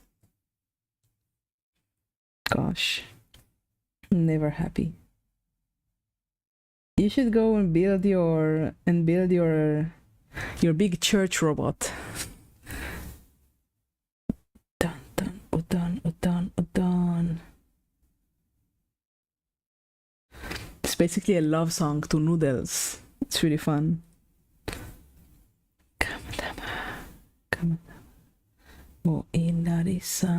Gosh, never happy. You should go and build your big church robot. Dun dun udon udon udon. It's basically a love song to noodles. It's really fun. Kamatama. Mo inari-san.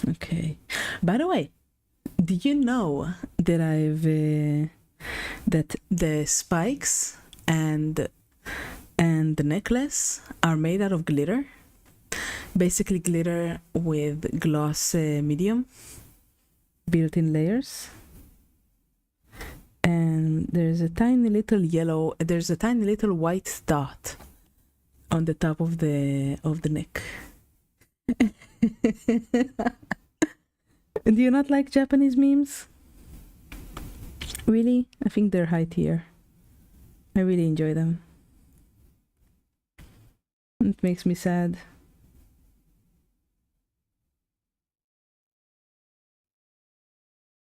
Okay. By the way, do you know that that the spikes and the necklace are made out of glitter? Basically glitter with gloss medium, built-in layers. And there's a tiny little white dot on the top of the neck. Do you not like Japanese memes? Really? I think they're high tier. I really enjoy them. It makes me sad.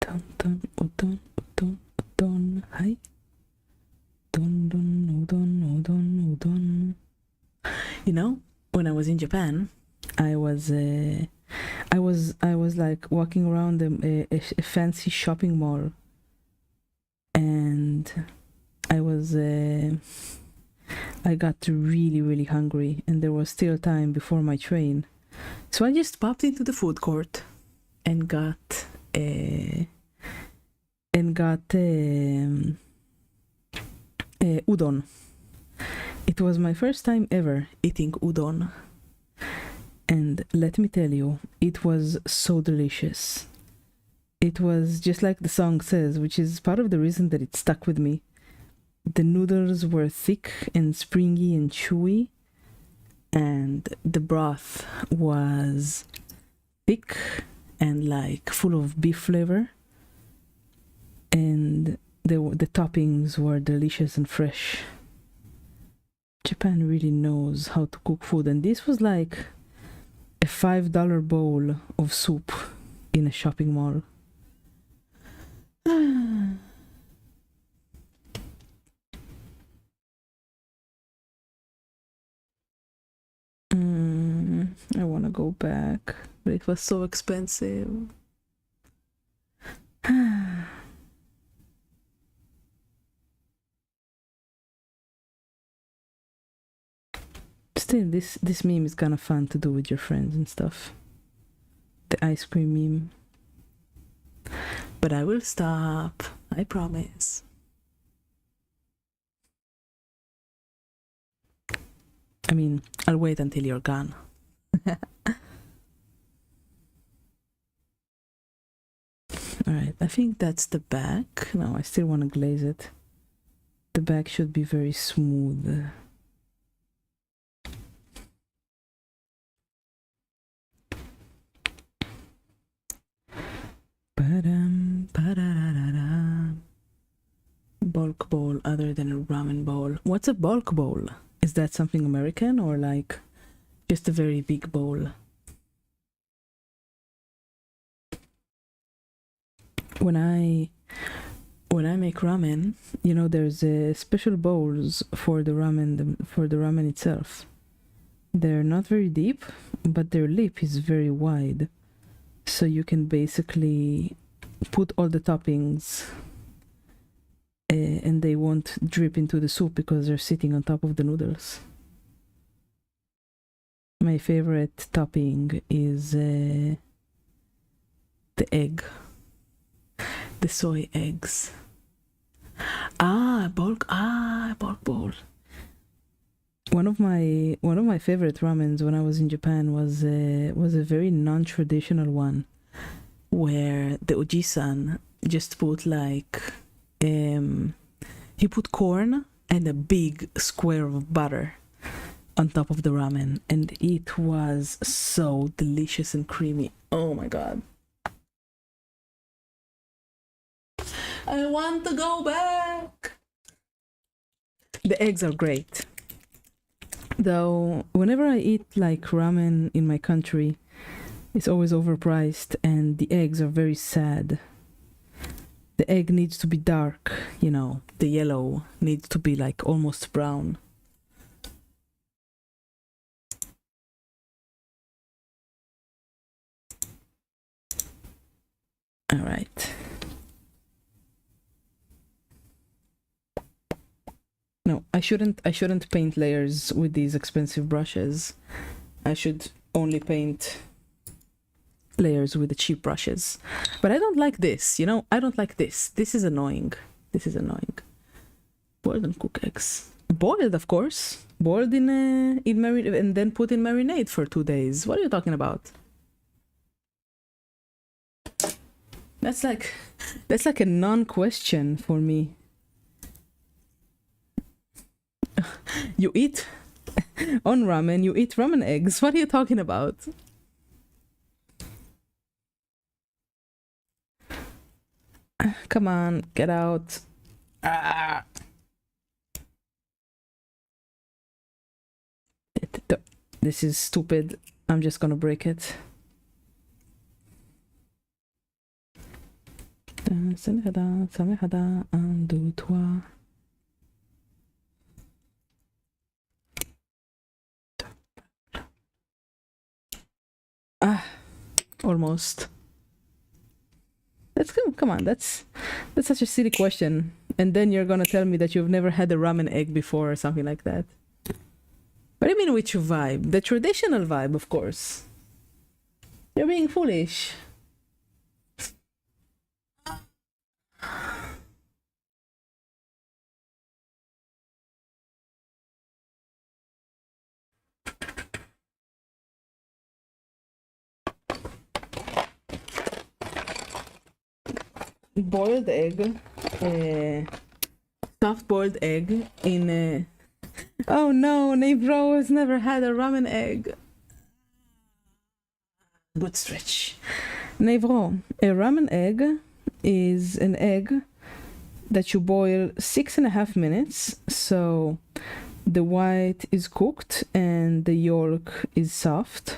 Dun dun udon udon udon hi. Dun dun udon udon udon. When I was in Japan, I was like walking around a fancy shopping mall, and I got really, really hungry, and there was still time before my train. So I just popped into the food court and got udon. It was my first time ever eating udon. And let me tell you, it was so delicious. It was just like the song says, which is part of the reason that it stuck with me. The noodles were thick and springy and chewy, and the broth was thick and like full of beef flavor, and the toppings were delicious and fresh. Japan really knows how to cook food, and this was like a $5 bowl of soup in a shopping mall. I want to go back, but it was so expensive. Still, this meme is kind of fun to do with your friends and stuff. The ice cream meme. But I will stop. I promise. I mean, I'll wait until you're gone. Alright, I think that's the back. No, I still want to glaze it. The back should be very smooth. Bulk bowl other than a ramen bowl. What's a bulk bowl? Is that something American or like just a very big bowl? When I make ramen, you know, there's special bowls for the ramen itself. They're not very deep, but their lip is very wide, so you can basically put all the toppings and they won't drip into the soup because they're sitting on top of the noodles. My favorite topping is the egg. The soy eggs. Bulk bowl. One of my favorite ramens when I was in Japan was a very non-traditional one, where the oji-san just put like he put corn and a big square of butter on top of the ramen, and it was so delicious and creamy. Oh my god. I want to go back. The eggs are great. Though whenever I eat like ramen in my country, it's always overpriced and the eggs are very sad. The egg needs to be dark, you know, the yellow needs to be like almost brown. All right. No, I shouldn't paint layers with these expensive brushes. I should only paint layers with the cheap brushes. But I don't like this, you know? I don't like this. This is annoying. This is annoying. Boiled and cook eggs. Boiled, of course. Boiled in marinade and then put in marinade for 2 days. What are you talking about? That's like a non-question for me. You eat on ramen, you eat ramen eggs. What are you talking about? Come on, get out. This is stupid. I'm just gonna break it. Un, deux, trois. Almost. Let's go. Come on. That's such a silly question. and then you're gonna tell me that you've never had a ramen egg before or something like that. What do you mean which vibe? The traditional vibe, of course. You're being foolish. Boiled egg, soft boiled egg in a... Oh no, Navro has never had a ramen egg. Good stretch. Navro, a ramen egg is an egg that you boil 6.5 minutes, so the white is cooked and the yolk is soft,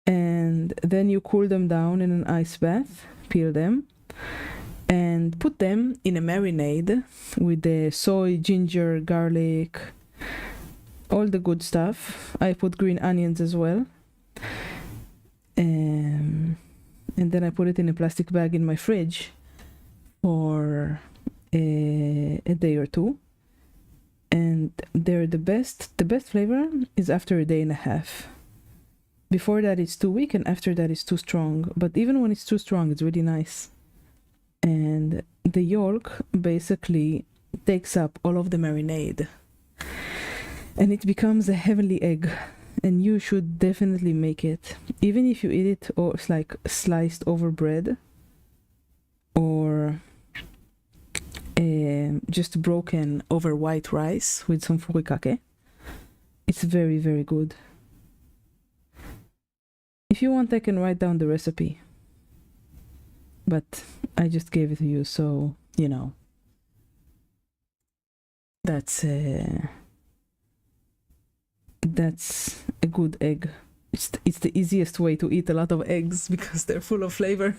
and then you cool them down in an ice bath, peel them, and put them in a marinade with the soy, ginger, garlic, all the good stuff. I put green onions as well. And then I put it in a plastic bag in my fridge for a day or two. And they're the best. The best flavor is after a day and a half. Before that it's too weak, and after that it's too strong. But even when it's too strong, it's really nice. And the yolk basically takes up all of the marinade, and it becomes a heavenly egg. And you should definitely make it, even if you eat it or it's like sliced over bread, or just broken over white rice with some furikake. It's very, very good. If you want, I can write down the recipe, but I just gave it to you, so you know. That's a good egg. It's the easiest way to eat a lot of eggs because they're full of flavor.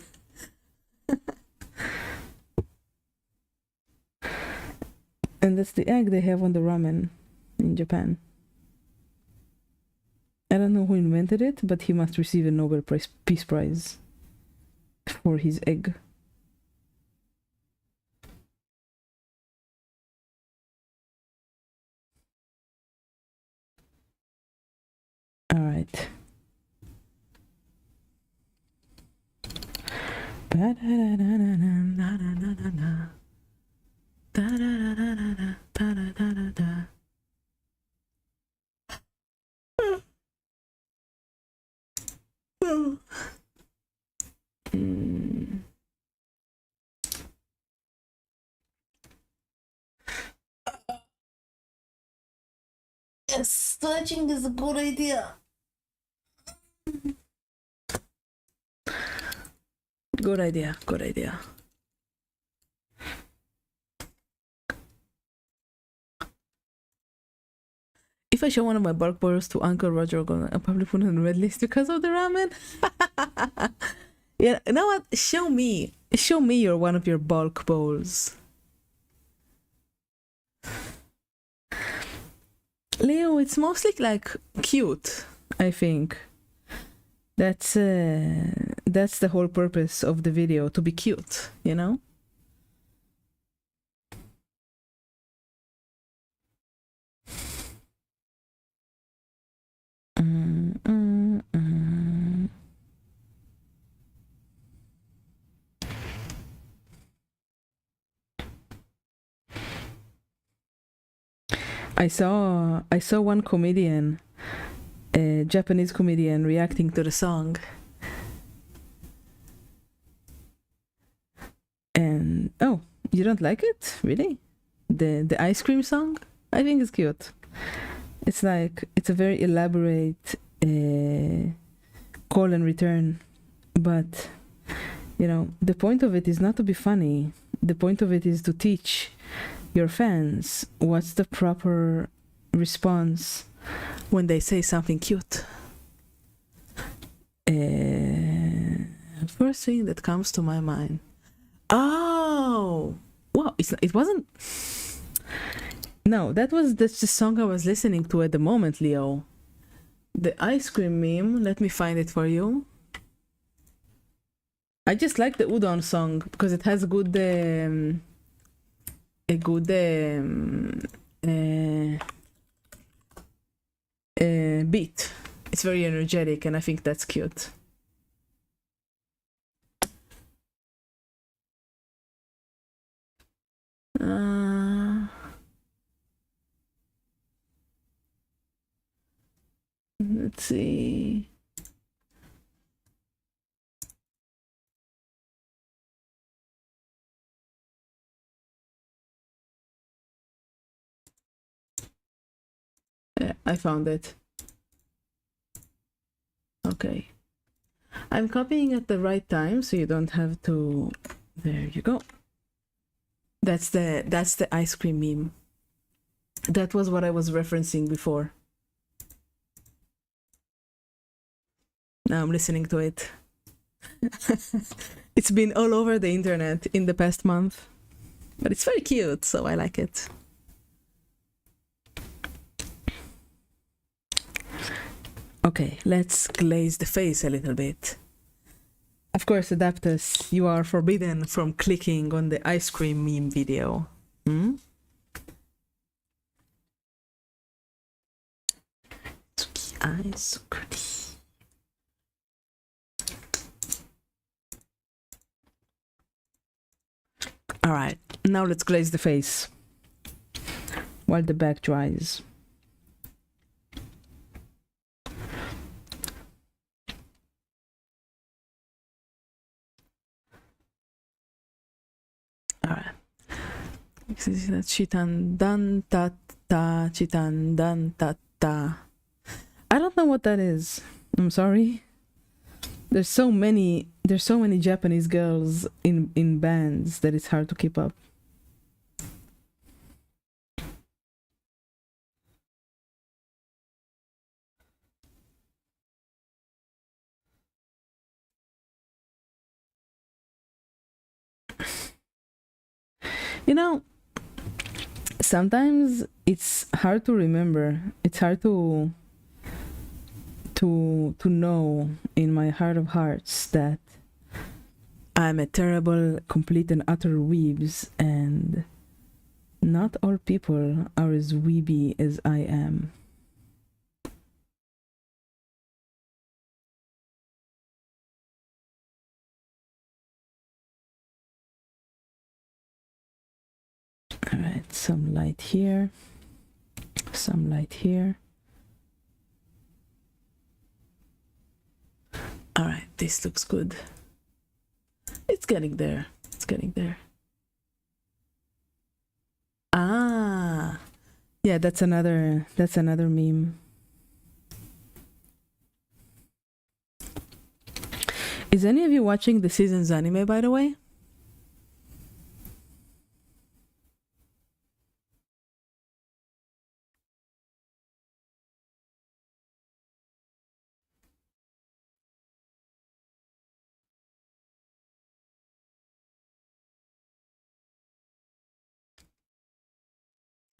And that's the egg they have on the ramen in Japan. I don't know who invented it, but he must receive a Nobel Peace Prize for his egg. All right. Yes, stretching is a good idea. Good idea, good idea. If I show one of my bulk bowls to Uncle Roger, I'll probably put it on the red list because of the ramen. Yeah, you know what? Show me your one of your bulk bowls. Leo, it's mostly like cute, I think. That's the whole purpose of the video, to be cute, you know? I saw one comedian, a Japanese comedian, reacting to the song, and oh, you don't like it, really? The ice cream song? I think it's cute. It's like, it's a very elaborate call and return, but you know, the point of it is not to be funny. The point of it is to teach your fans what's the proper response when they say something cute. First thing that comes to my mind. Oh, wow! It wasn't. No, that's the song I was listening to at the moment, Leo. The ice cream meme. Let me find it for you. I just like the udon song because it has good a good beat. It's very energetic, and I think that's cute. Let's see. I found it. Okay. I'm copying at the right time, so you don't have to. There you go. That's the ice cream meme. That was what I was referencing before. Now I'm listening to it. It's been all over the internet in the past month, but it's very cute, so I like it. Okay, let's glaze the face a little bit. Of course, Adaptus, you are forbidden from clicking on the ice cream meme video. Ice cream. All right, now let's glaze the face while the back dries. All right. Chitan dan ta ta, chitan dan ta ta. I don't know what that is. I'm sorry. There's so many Japanese girls in bands that it's hard to keep up. You know, sometimes it's hard to remember. It's hard to know in my heart of hearts that I'm a terrible, complete and utter weebs, and not all people are as weeby as I am. All right, some light here, some light here. All right, this looks good. It's getting there. It's getting there. Ah, yeah, that's another meme. Is any of you watching the season's anime, by the way?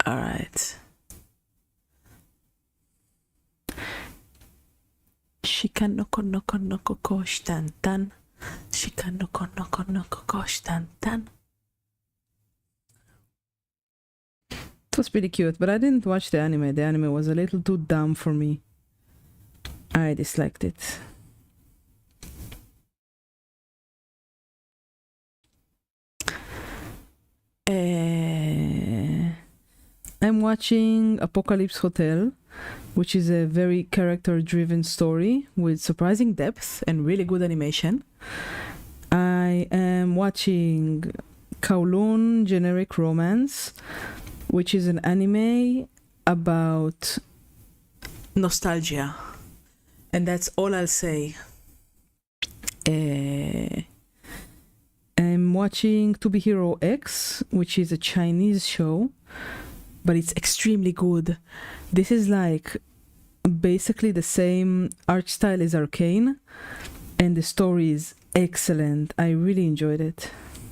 All right. Shikanoko noko noko koshtan tan. Shikanoko noko noko koshtan tan. It was pretty cute, but I didn't watch the anime. The anime was a little too dumb for me. I disliked it. I'm watching Apocalypse Hotel, which is a very character-driven story with surprising depth and really good animation. I am watching Kowloon Generic Romance, which is an anime about nostalgia. And that's all I'll say. I'm watching To Be Hero X, which is a Chinese show, but it's extremely good. This is like basically the same art style as Arcane, and the story is excellent. I really enjoyed it.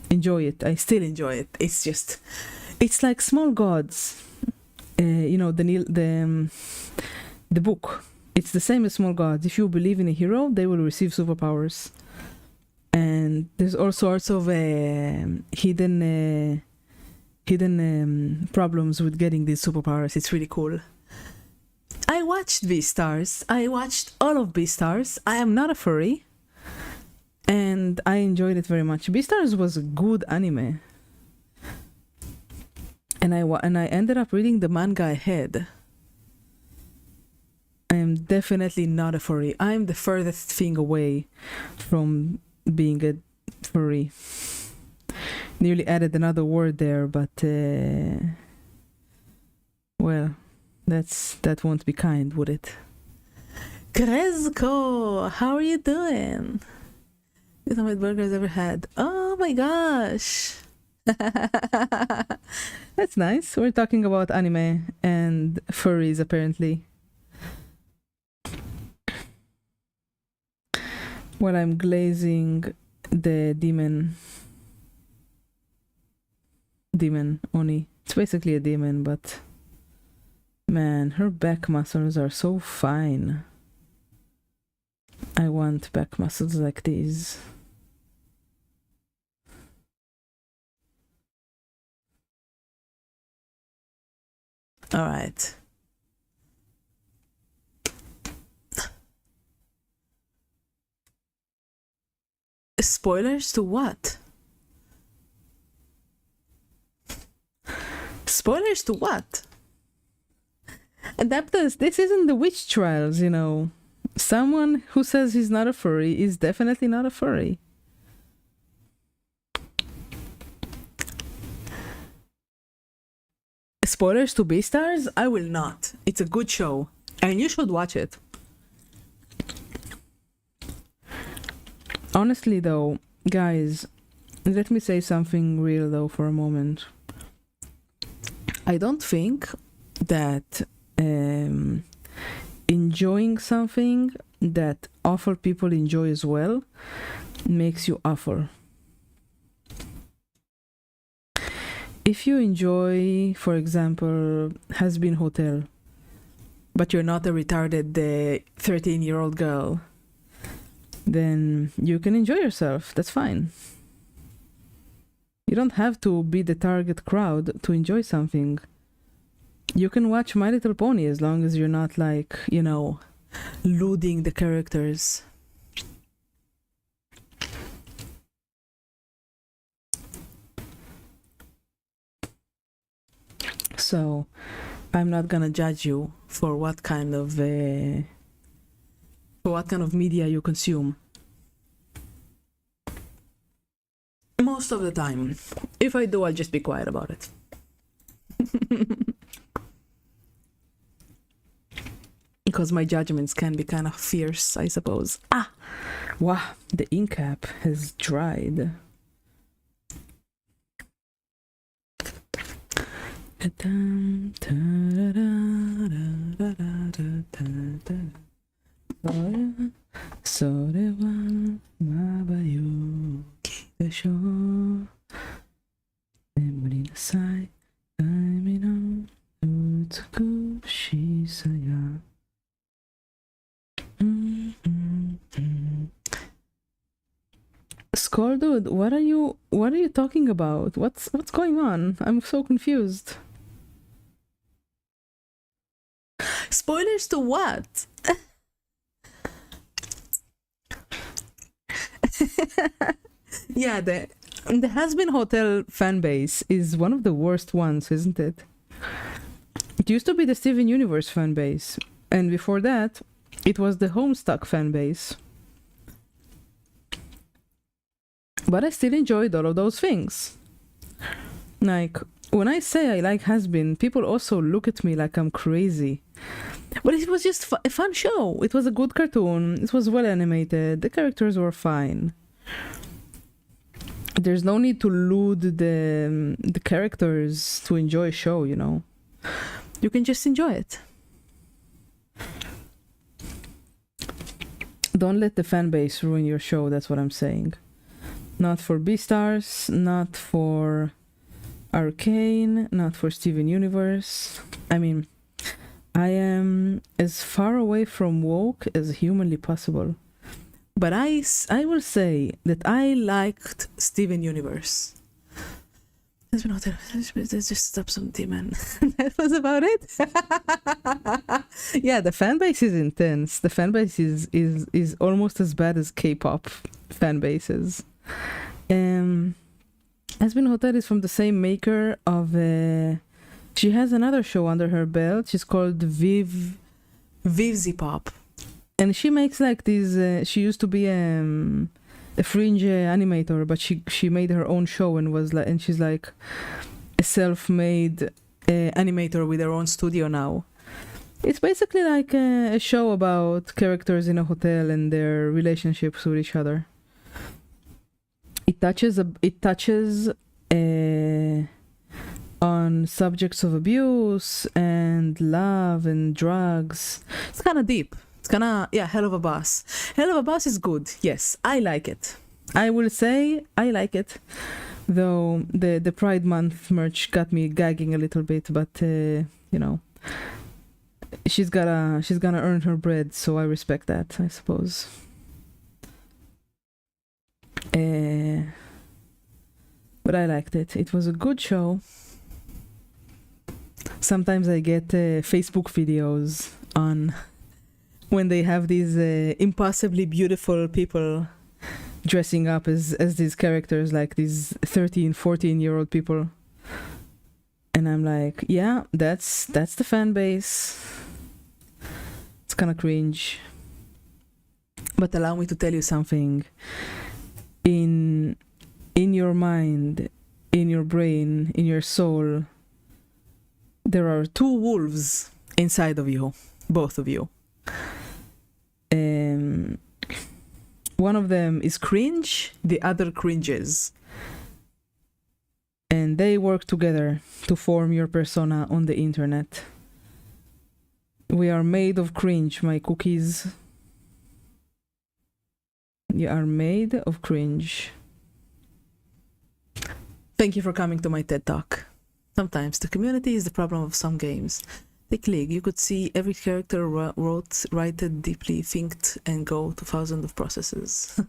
I still enjoy it. It's like Small Gods. You know, the book. It's the same as Small Gods. If you believe in a hero, they will receive superpowers. And there's all sorts of hidden problems with getting these superpowers. It's really cool. I watched Beastars. I watched all of Beastars. I am not a furry, and I enjoyed it very much. Beastars was a good anime, and I ended up reading the manga ahead. I am definitely not a furry. I am the furthest thing away from being a furry. Nearly added another word there, but well, that won't be kind, would it? Krezko, how are you doing? This is the best burger I've ever had. Oh my gosh. That's nice. We're talking about anime and furries apparently. While I'm glazing the demon Oni. It's basically a demon, but man, her back muscles are so fine. I want back muscles like these. All right. Spoilers to what? Spoilers to what? Adapters, this isn't the witch trials, you know. Someone who says he's not a furry is definitely not a furry. Spoilers to Beastars? I will not. It's a good show, and you should watch it. Honestly though, guys, let me say something real though for a moment. I don't think that enjoying something that awful people enjoy as well makes you awful. If you enjoy, for example, Has-Been Hotel, but you're not a retarded 13-year-old girl, then you can enjoy yourself. That's fine. You don't have to be the target crowd to enjoy something. You can watch My Little Pony as long as you're not like, you know, looting the characters. So, I'm not gonna judge you for what kind of media you consume. Most of the time. If I do, I'll just be quiet about it. Because my judgments can be kind of fierce, I suppose. Ah! Wow, the ink cap has dried. Skull dude, what are you talking about? What's going on? I'm so confused. Spoilers to what? Yeah, the Has-Been Hotel fan base is one of the worst ones, isn't it? It used to be the Steven Universe fan base, and before that, it was the Homestuck fan base. But I still enjoyed all of those things. Like, when I say I like Has-Been, people also look at me like I'm crazy. But it was just a fun show. It was a good cartoon. It was well animated. The characters were fine. There's no need to loot the characters to enjoy a show, you know. You can just enjoy it. Don't let the fan base ruin your show, that's what I'm saying. Not for Beastars, not for Arcane, not for Steven Universe. I mean, I am as far away from woke as humanly possible. But I will say that I liked Steven Universe. Has been hotel. Just stop some demon. That was about it. Yeah, the fan base is intense. The fan base is almost as bad as K-pop fan bases. Hazbin Hotel is from the same maker of. She has another show under her belt. She's called Vivzy Pop, and she makes like these. She used to be a fringe animator, but she made her own show and was like, and she's like a self-made animator with her own studio now. It's basically like a show about characters in a hotel and their relationships with each other. It touches on subjects of abuse and love and drugs. It's kind of deep. It's kind of, yeah, Hell of a Boss. Hell of a Boss is good. Yes, I like it. I will say I like it. Though the Pride Month merch got me gagging a little bit, but you know, she's gonna earn her bread, so I respect that, I suppose. But I liked it. It was a good show. Sometimes I get Facebook videos on when they have these impossibly beautiful people dressing up as these characters, like these 13, 14-year-old people. And I'm like, yeah, that's the fan base. It's kind of cringe. But allow me to tell you something. In your mind, in your brain, in your soul, there are two wolves inside of you, both of you. One of them is cringe, the other cringes. And they work together to form your persona on the internet. We are made of cringe, my cookies. You are made of cringe. Thank you for coming to my TED Talk. Sometimes the community is the problem of some games. Take League, you could see every character written deeply, thinked, and go to thousands of processes.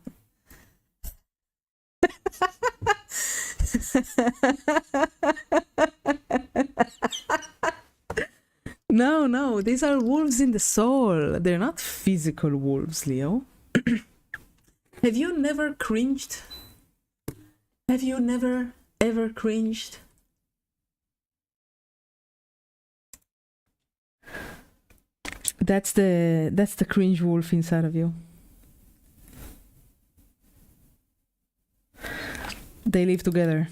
No, these are wolves in the soul. They're not physical wolves, Leo. Have you never cringed? Have you never, ever cringed? That's the cringe wolf inside of you. They live together.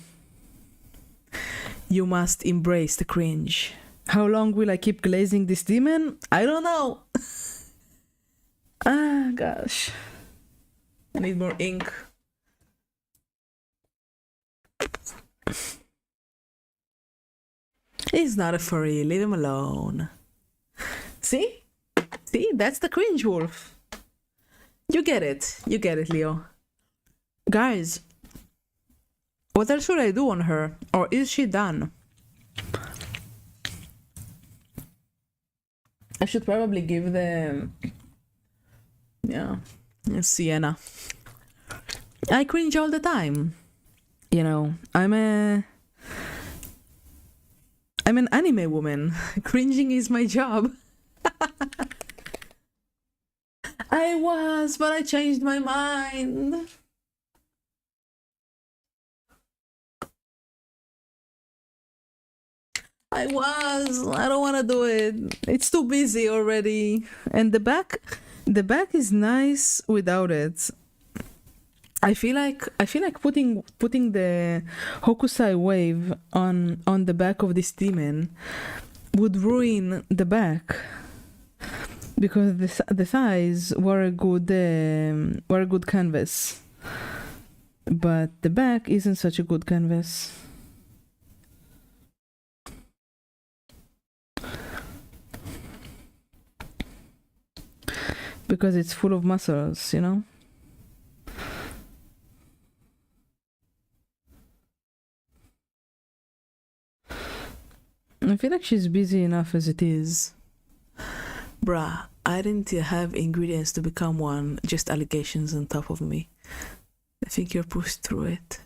You must embrace the cringe. How long will I keep glazing this demon? I don't know. Ah, gosh. I need more ink. He's not a furry. Leave him alone. See? See? That's the cringe wolf. You get it. You get it, Leo. Guys, what else should I do on her? Or is she done? I should probably give the... Yeah, Sienna. I cringe all the time. You know, I'm an anime woman. Cringing is my job. I was, but I changed my mind. I don't want to do it. It's too busy already. And the back is nice without it. I feel like putting the Hokusai wave on the back of this demon would ruin the back, because the thighs were a good canvas, but the back isn't such a good canvas. Because it's full of muscles, you know? I feel like she's busy enough as it is. Bruh, I didn't have ingredients to become one, just allegations on top of me. I think you're pushed through it.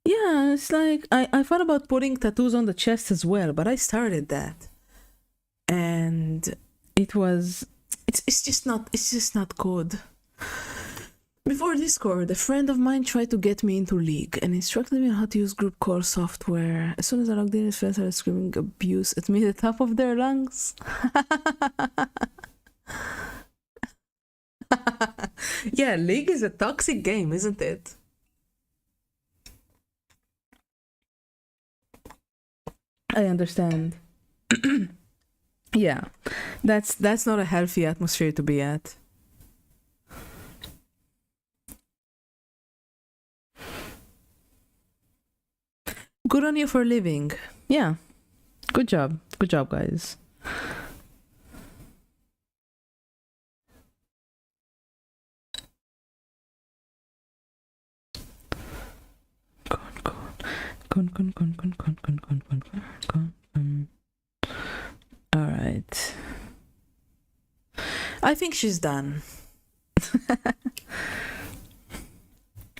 Yeah, it's like I thought about putting tattoos on the chest as well, but I started that, and it's just not good. Before Discord, a friend of mine tried to get me into League and instructed me on how to use group call software. As soon as I logged in, his friends started screaming abuse at me at the top of their lungs. Yeah, League is a toxic game, isn't it? I understand. Yeah, that's not a healthy atmosphere to be at. Good on you for living. Yeah, good job, guys. All right. I think she's done.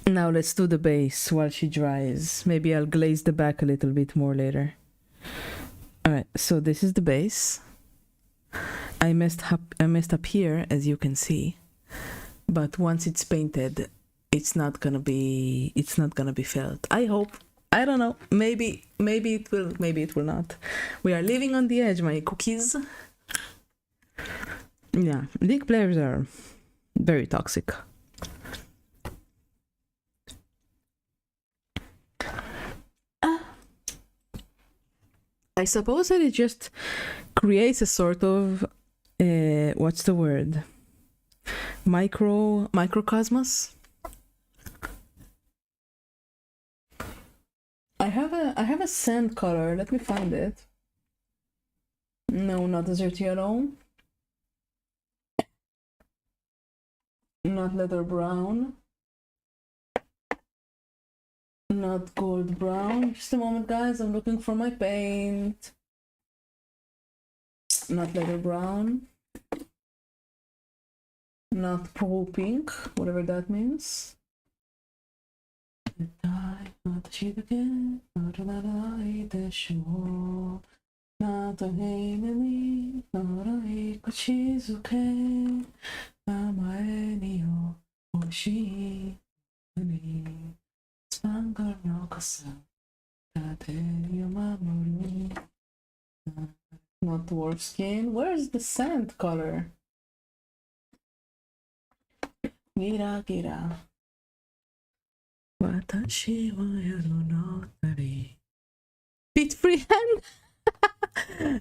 Now let's do the base while she dries. Maybe I'll glaze the back a little bit more later. Alright, so this is the base. I messed up here, as you can see. But once it's painted, it's not gonna be felt. I hope. I don't know. Maybe it will, maybe it will not. We are living on the edge, my cookies. Yeah, League players are very toxic. I suppose that it just creates a sort of what's the word? Microcosmos. I have a sand color. Let me find it. No, not desert yellow. Not leather brown. Not gold brown. Just a moment, guys. I'm looking for my paint. Not leather brown. Not pearl pink, whatever that means. Not dwarf skin. Where's the sand color? Gira gira. Watashi wa yaru no tari. Pit freehand?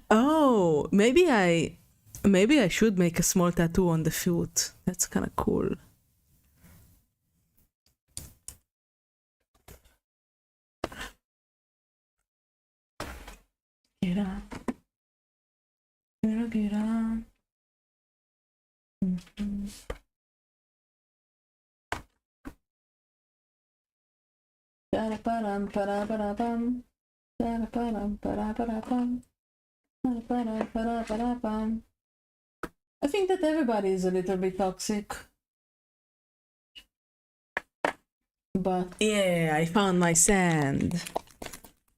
Oh, maybe I should make a small tattoo on the foot. That's kind of cool. Gira. Gira gira. Mm-hmm. I think that everybody is a little bit toxic. But yeah, I found my sand.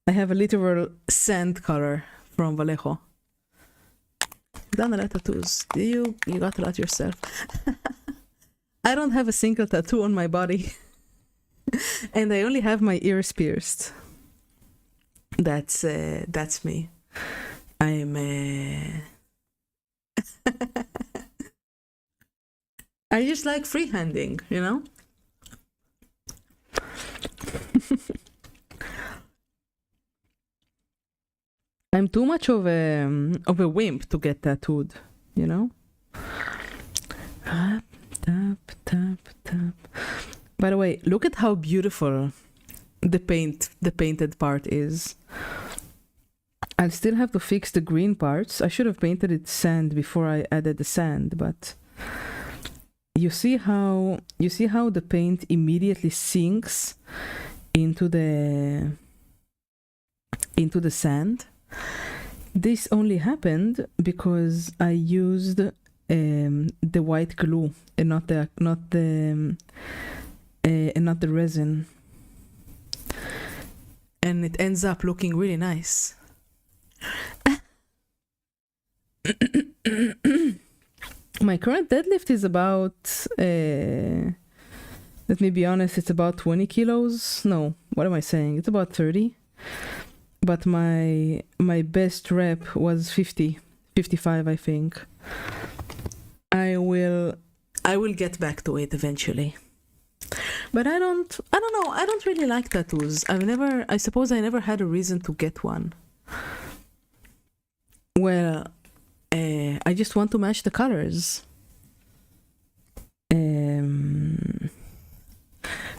I have a literal sand color from Vallejo. Done a lot of tattoos. You got a lot yourself. I don't have a single tattoo on my body. And I only have my ears pierced. That's me. I'm I just like freehanding, you know? I'm too much of a wimp to get tattooed, you know? Tap, tap, tap, tap. By the way, look at how beautiful the painted part is. I'll still have to fix the green parts. I should have painted it sand before I added the sand, but you see how the paint immediately sinks into the sand. This only happened because I used the white glue and not the resin. and it ends up looking really nice. My current deadlift is about, let me be honest, it's about 20 kilos. No, what am I saying? It's about 30. But my best rep was 50, 55, I think. I will get back to it eventually. But I don't know, I don't really like tattoos. I suppose I never had a reason to get one. Well, I just want to match the colors.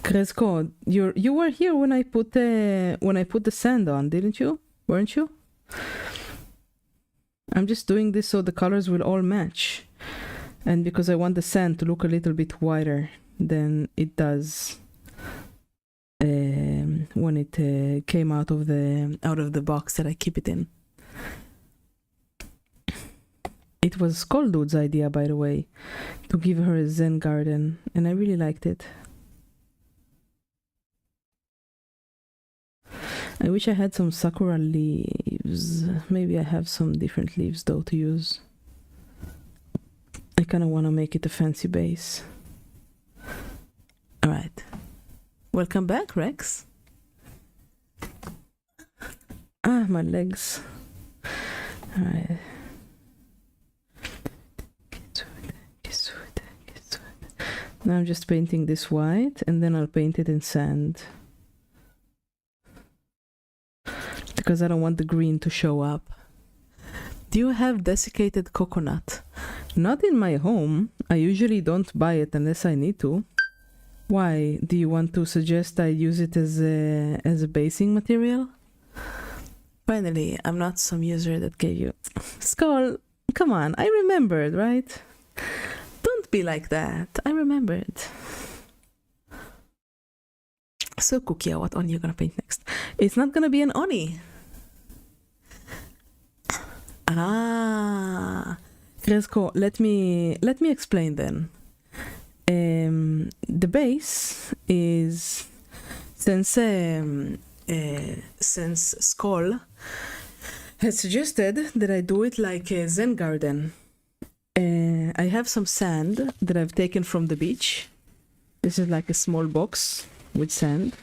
Kresko, you were here when I put the sand on, didn't you? Weren't you? I'm just doing this so the colors will all match, and because I want the sand to look a little bit whiter than it does when it came out of the box that I keep it in. It was Skull Dude's idea, by the way, to give her a Zen garden, and I really liked it. I wish I had some sakura leaves. Maybe I have some different leaves though to use. I kind of want to make it a fancy base. Alright. Welcome back, Rex. Ah, my legs. Alright. Now I'm just painting this white, and then I'll paint it in sand. Because I don't want the green to show up. Do you have desiccated coconut? Not in my home. I usually don't buy it unless I need to. Why? Do you want to suggest I use it as a basing material? Finally, I'm not some user that gave you... Skull, come on, I remembered, right? Don't be like that. I remembered. So, Cookie, what oni you gonna paint next? It's not gonna be an oni. Ah, Kresko, let me explain then. The base is since Skull has suggested that I do it like a Zen garden. I have some sand that I've taken from the beach. This is like a small box with sand.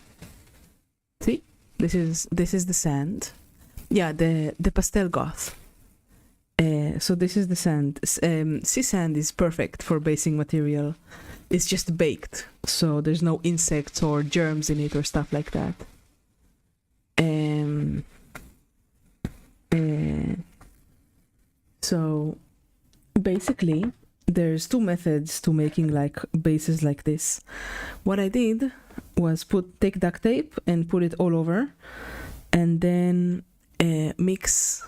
See, this is the sand. Yeah, the pastel goth. So this is the sand. Sea sand is perfect for basing material. It's just baked, so there's no insects or germs in it or stuff like that. So basically, there's two methods to making like bases like this. What I did was take duct tape and put it all over, and then mix.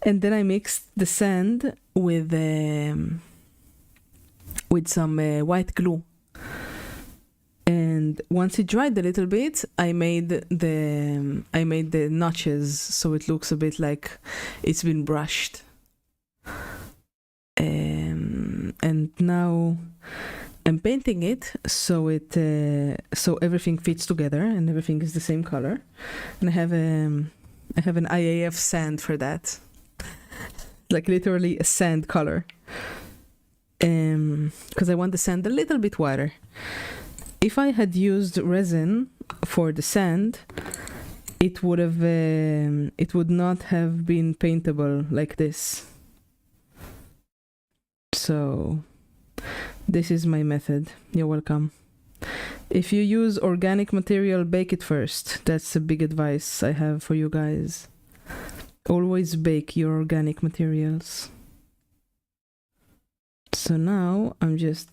And then I mixed the sand with some white glue. And once it dried a little bit, I made the notches so it looks a bit like it's been brushed. And now I'm painting it so so everything fits together and everything is the same color. And I have an IAF sand for that, like literally a sand color. Because I want the sand a little bit whiter. If I had used resin for the sand, it would not have been paintable like this. So this is my method. You're welcome. If you use organic material, bake it first. That's a big advice I have for you guys. Always bake your organic materials. So now I'm just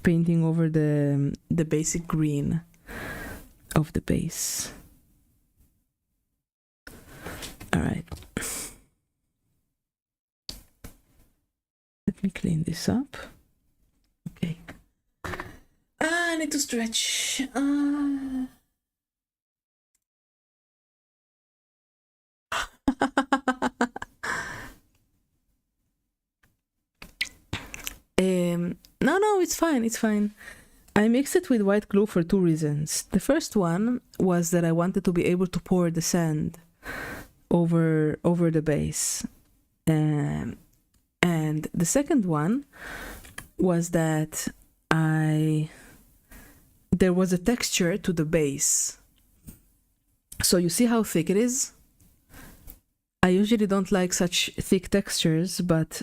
painting over the basic green of the base. All right. Let me clean this up. Okay. I need to stretch. No, it's fine. It's fine. I mixed it with white glue for two reasons. The first one was that I wanted to be able to pour the sand over the base. And the second one was that there was a texture to the base. So you see how thick it is? I usually don't like such thick textures, but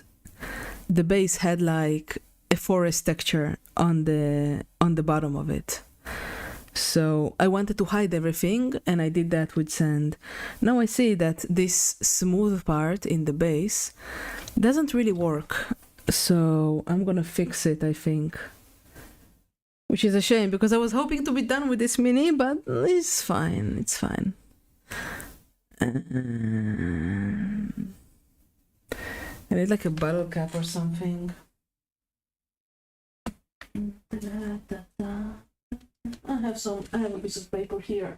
the base had like a forest texture on the bottom of it. So I wanted to hide everything, and I did that with sand. Now I see that this smooth part in the base doesn't really work. So I'm gonna fix it, I think. Which is a shame, because I was hoping to be done with this mini, but it's fine, it's fine. I need like a bottle cap or something. I have a piece of paper here.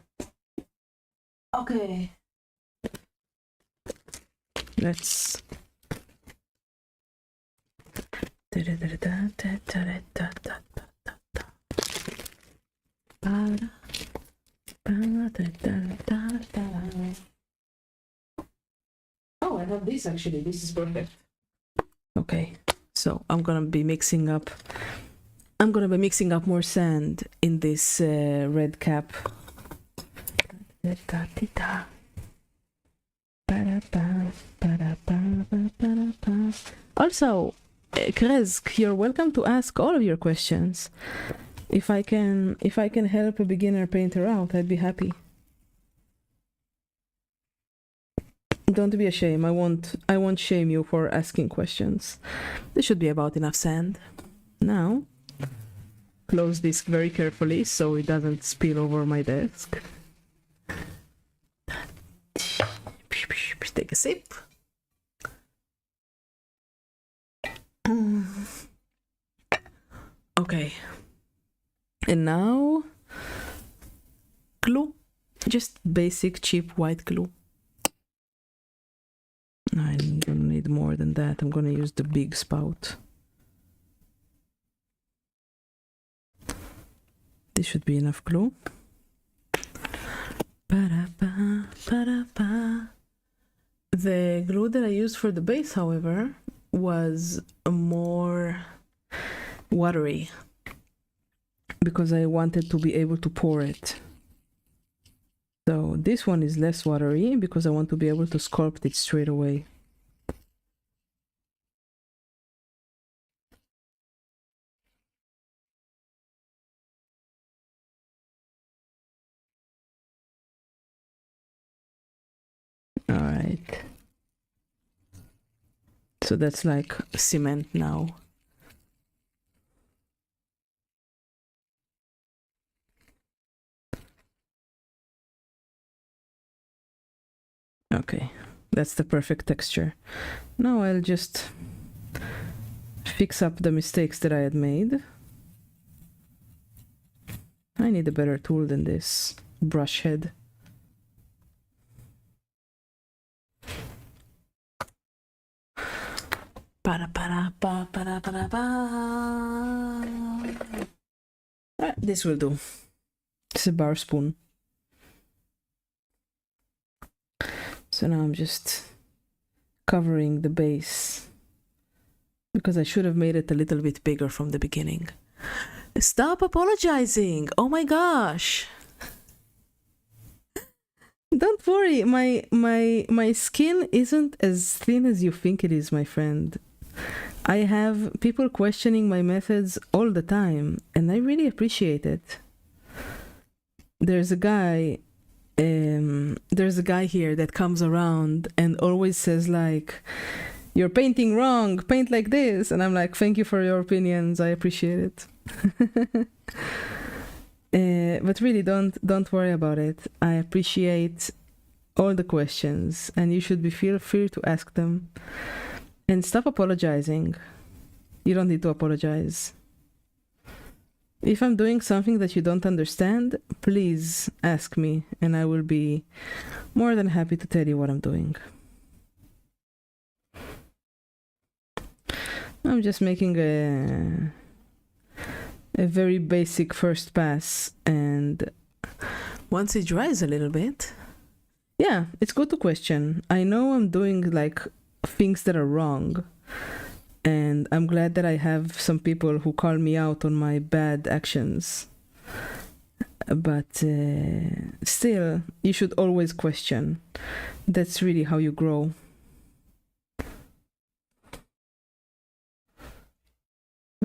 Okay. Let's... Oh, I have this actually. This is perfect. Okay, so I'm gonna be mixing up more sand in this red cap. Also, Krezk, you're welcome to ask all of your questions. If I can help a beginner painter out, I'd be happy. Don't be ashamed. I won't shame you for asking questions. This should be about enough sand. Now, close this very carefully so it doesn't spill over my desk. Take a sip. Okay. And now, glue. Just basic cheap white glue. I'm gonna need more than that. I'm gonna use the big spout. This should be enough glue. The glue that I used for the base, however, was more watery because I wanted to be able to pour it. So this one is less watery because I want to be able to sculpt it straight away. All right. So that's like cement now. Okay, that's the perfect texture. Now I'll just fix up the mistakes that I had made. I need a better tool than this brush head. This will do. It's a bar spoon. So now I'm just covering the base because I should have made it a little bit bigger from the beginning. Stop apologizing! Oh my gosh! Don't worry, my skin isn't as thin as you think it is, my friend. I have people questioning my methods all the time, and I really appreciate it. There's a guy here that comes around and always says like, "You're painting wrong, paint like this," and I'm like, "Thank you for your opinions, I appreciate it." But really, don't worry about it. I appreciate all the questions, and you should feel free to ask them. And stop apologizing. You don't need to apologize. If I'm doing something that you don't understand, please ask me, and I will be more than happy to tell you what I'm doing. I'm just making a very basic first pass, and once it dries a little bit, yeah, it's good to question. I know I'm doing like things that are wrong, and I'm glad that I have some people who call me out on my bad actions. But still, you should always question. That's really how you grow.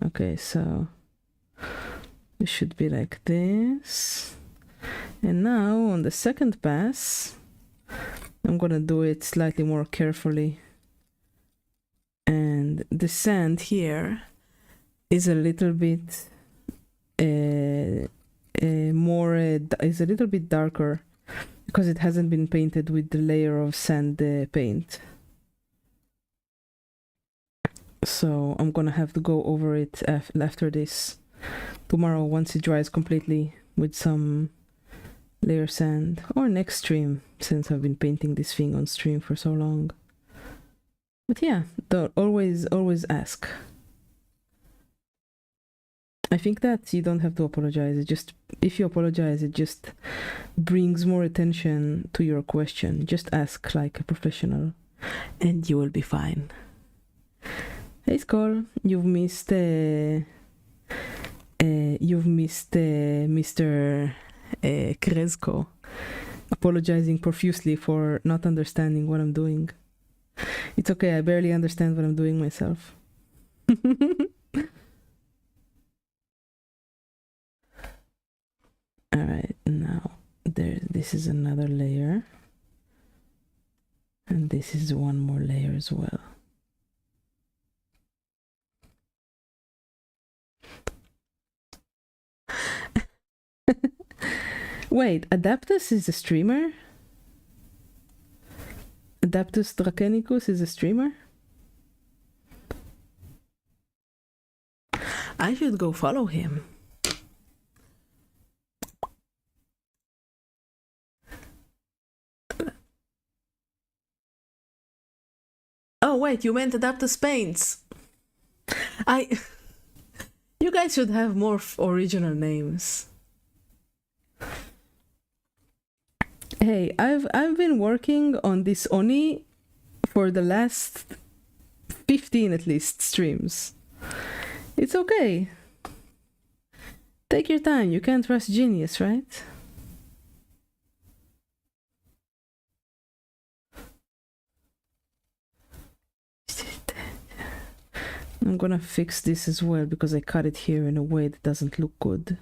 Okay, so it should be like this. And now on the second pass, I'm gonna do it slightly more carefully. And the sand here is a little bit is a little bit darker because it hasn't been painted with the layer of sand paint. So I'm gonna have to go over it after this tomorrow once it dries completely with some layer sand, or next stream, since I've been painting this thing on stream for so long. But yeah, always ask. I think that you don't have to apologize. It just, if you apologize, it just brings more attention to your question. Just ask like a professional and you will be fine. Hey Skull, you've missed Mr. Kresko apologizing profusely for not understanding what I'm doing. It's okay, I barely understand what I'm doing myself. Alright, now this is another layer. And this is one more layer as well. Wait, Adaptus is a streamer? Adaptus Draconicus is a streamer? I should go follow him. Oh wait, you meant Adaptus Paints. You guys should have more original names. Hey, I've been working on this Oni for the last 15 at least streams. It's okay. Take your time, you can't rush genius, right? I'm gonna fix this as well because I cut it here in a way that doesn't look good.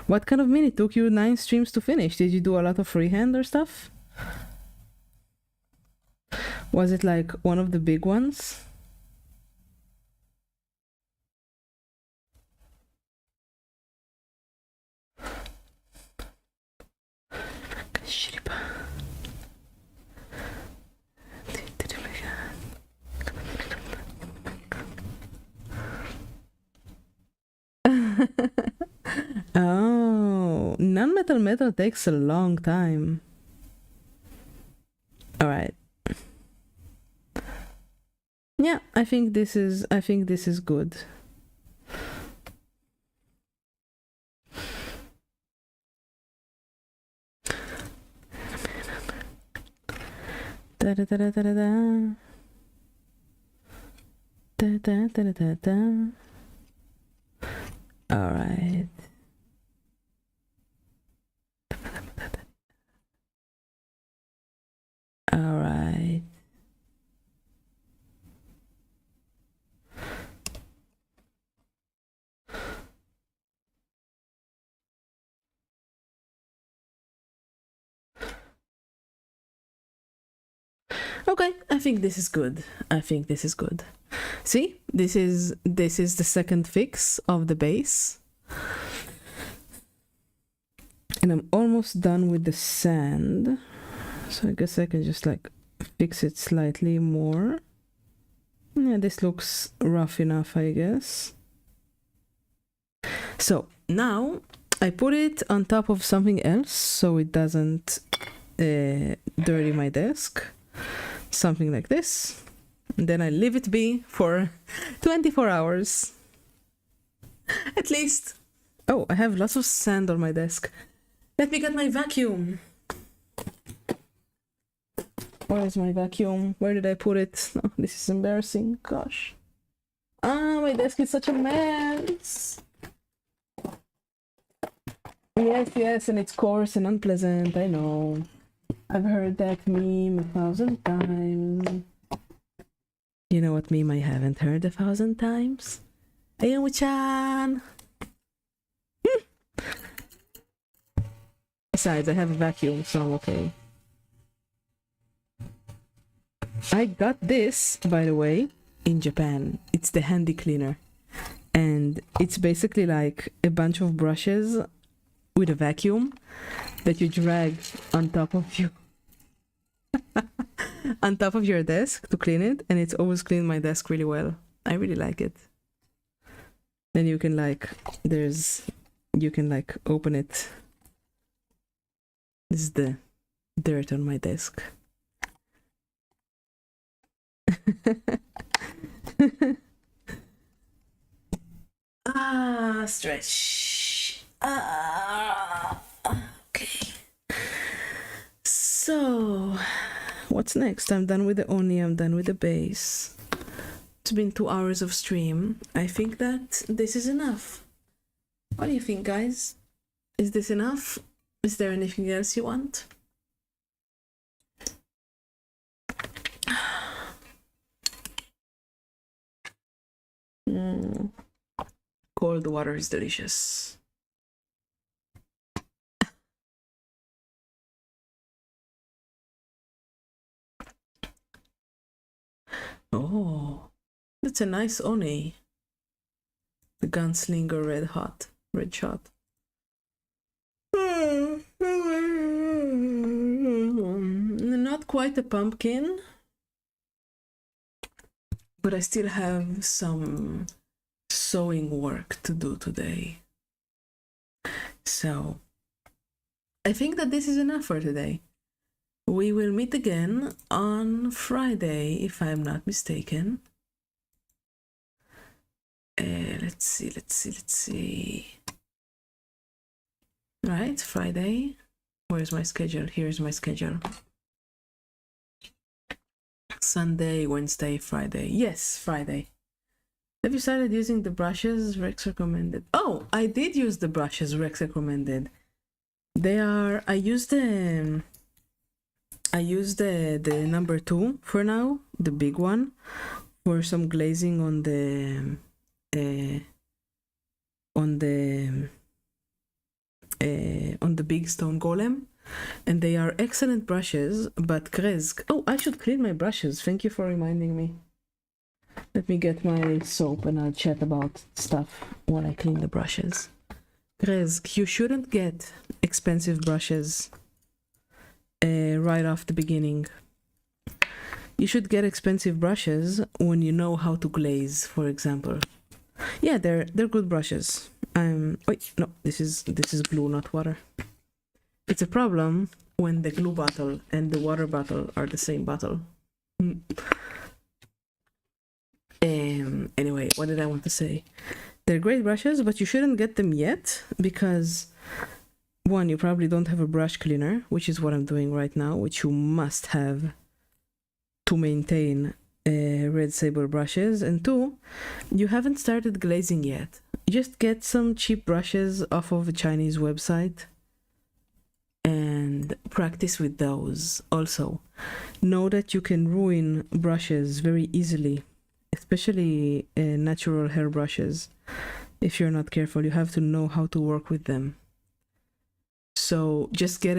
What kind of mini took you 9 streams to finish? Did you do a lot of freehand or stuff? Was it like one of the big ones? Oh, non-metal metal takes a long time. All right. Yeah, I think this is good. Da da da da da da da da da da da. All right. All right. Okay, I think this is good. See, this is the second fix of the base. And I'm almost done with the sand. So I guess I can just like fix it slightly more. Yeah, this looks rough enough, I guess. So now I put it on top of something else so it doesn't dirty my desk. Something like this. and then I leave it be for 24 hours. At least. Oh, I have lots of sand on my desk. Let me get my vacuum. Where is my vacuum? Where did I put it? Oh, this is embarrassing. Gosh. Ah, my desk is such a mess. Yes, and it's coarse and unpleasant. I know. I've heard that meme 1,000 times. You know what meme I haven't heard 1,000 times? Ayumi-chan! Besides, I have a vacuum, so I'm okay. I got this, by the way, in Japan. It's the handy cleaner. And it's basically like a bunch of brushes with a vacuum that you drag on top of you. On top of your desk to clean it, and it's always cleaned my desk really well. I really like it. Then you can you can open it. This is the dirt on my desk. Stretch. Okay. So, what's next? I'm done with the oni, I'm done with the base. It's been 2 hours of stream. I think that this is enough. What do you think, guys? Is this enough? Is there anything else you want? Cold water is delicious. Oh, that's a nice oni. The Gunslinger Red Shot. Not quite a pumpkin, but I still have some sewing work to do today. So I think that this is enough for today. We will meet again on Friday, if I'm not mistaken. Let's see. Right, Friday. Where's my schedule? Here's my schedule. Sunday, Wednesday, Friday. Yes, Friday. Have you started using the brushes Rex recommended? Oh, I did use the brushes Rex recommended. They are, I used the number 2 for now, the big one, for some glazing on the big stone golem, and they are excellent brushes. But Krezk, oh, I should clean my brushes. Thank you for reminding me. Let me get my soap and I'll chat about stuff while I clean the brushes. Krezk, you shouldn't get expensive brushes right off the beginning. You should get expensive brushes when you know how to glaze, for example. Yeah, they're good brushes. Wait, no, this is glue, not water. It's a problem when the glue bottle and the water bottle are the same bottle. Anyway, what did I want to say? They're great brushes, but you shouldn't get them yet because, one, you probably don't have a brush cleaner, which is what I'm doing right now, which you must have to maintain Red Sable brushes, and two, you haven't started glazing yet. Just get some cheap brushes off of a Chinese website and practice with those. Also, know that you can ruin brushes very easily, especially natural hair brushes. If you're not careful, you have to know how to work with them. So just get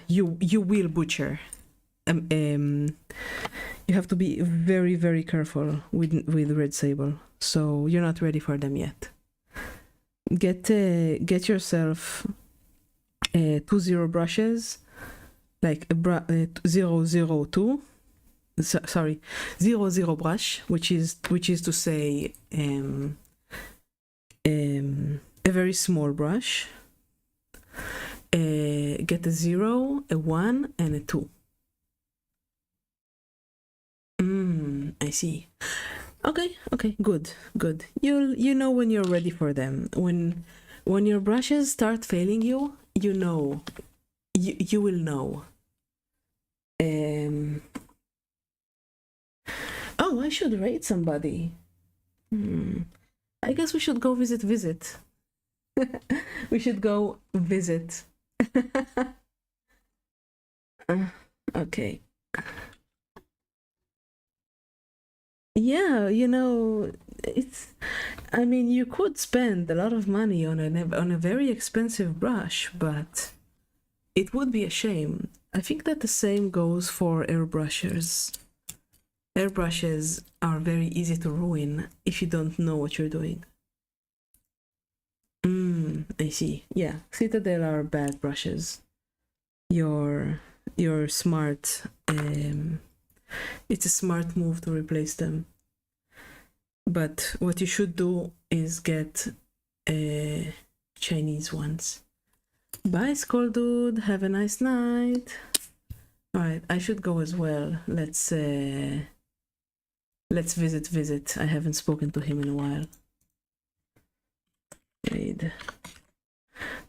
you will butcher. You have to be very, very careful with Red Sable. So you're not ready for them yet. Get yourself 2-0 brushes, like a 002. Sorry, 00 brush, which is to say a very small brush. Get a 0, a 1, and a 2. I see. Okay, good. You know when you're ready for them. When your brushes start failing you, you know. You will know. Oh, I should rate somebody. I guess we should go visit. We should go visit. Okay. Yeah, I mean, you could spend a lot of money on a very expensive brush, but it would be a shame. I think that the same goes for airbrushes. Airbrushes are very easy to ruin if you don't know what you're doing. I see. Yeah, Citadel are bad brushes. You're smart. It's a smart move to replace them. But what you should do is get Chinese ones. Bye, Skull Dude. Have a nice night. Alright, I should go as well. Let's visit. I haven't spoken to him in a while. Raid.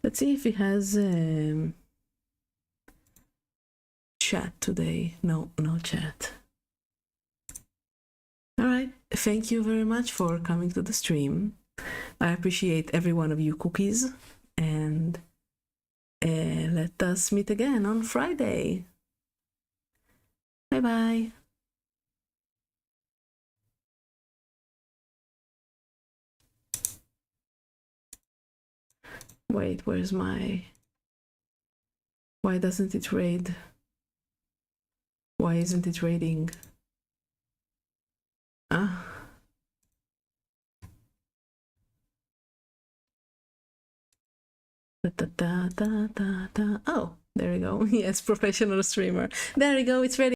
Let's see if he has chat today. No chat. Alright, thank you very much for coming to the stream. I appreciate every one of you cookies, and let us meet again on Friday. Bye bye. Wait, where's my... Why doesn't it raid? Why isn't it raiding? Ah. Oh, there we go. Yes, professional streamer. There we go, it's ready.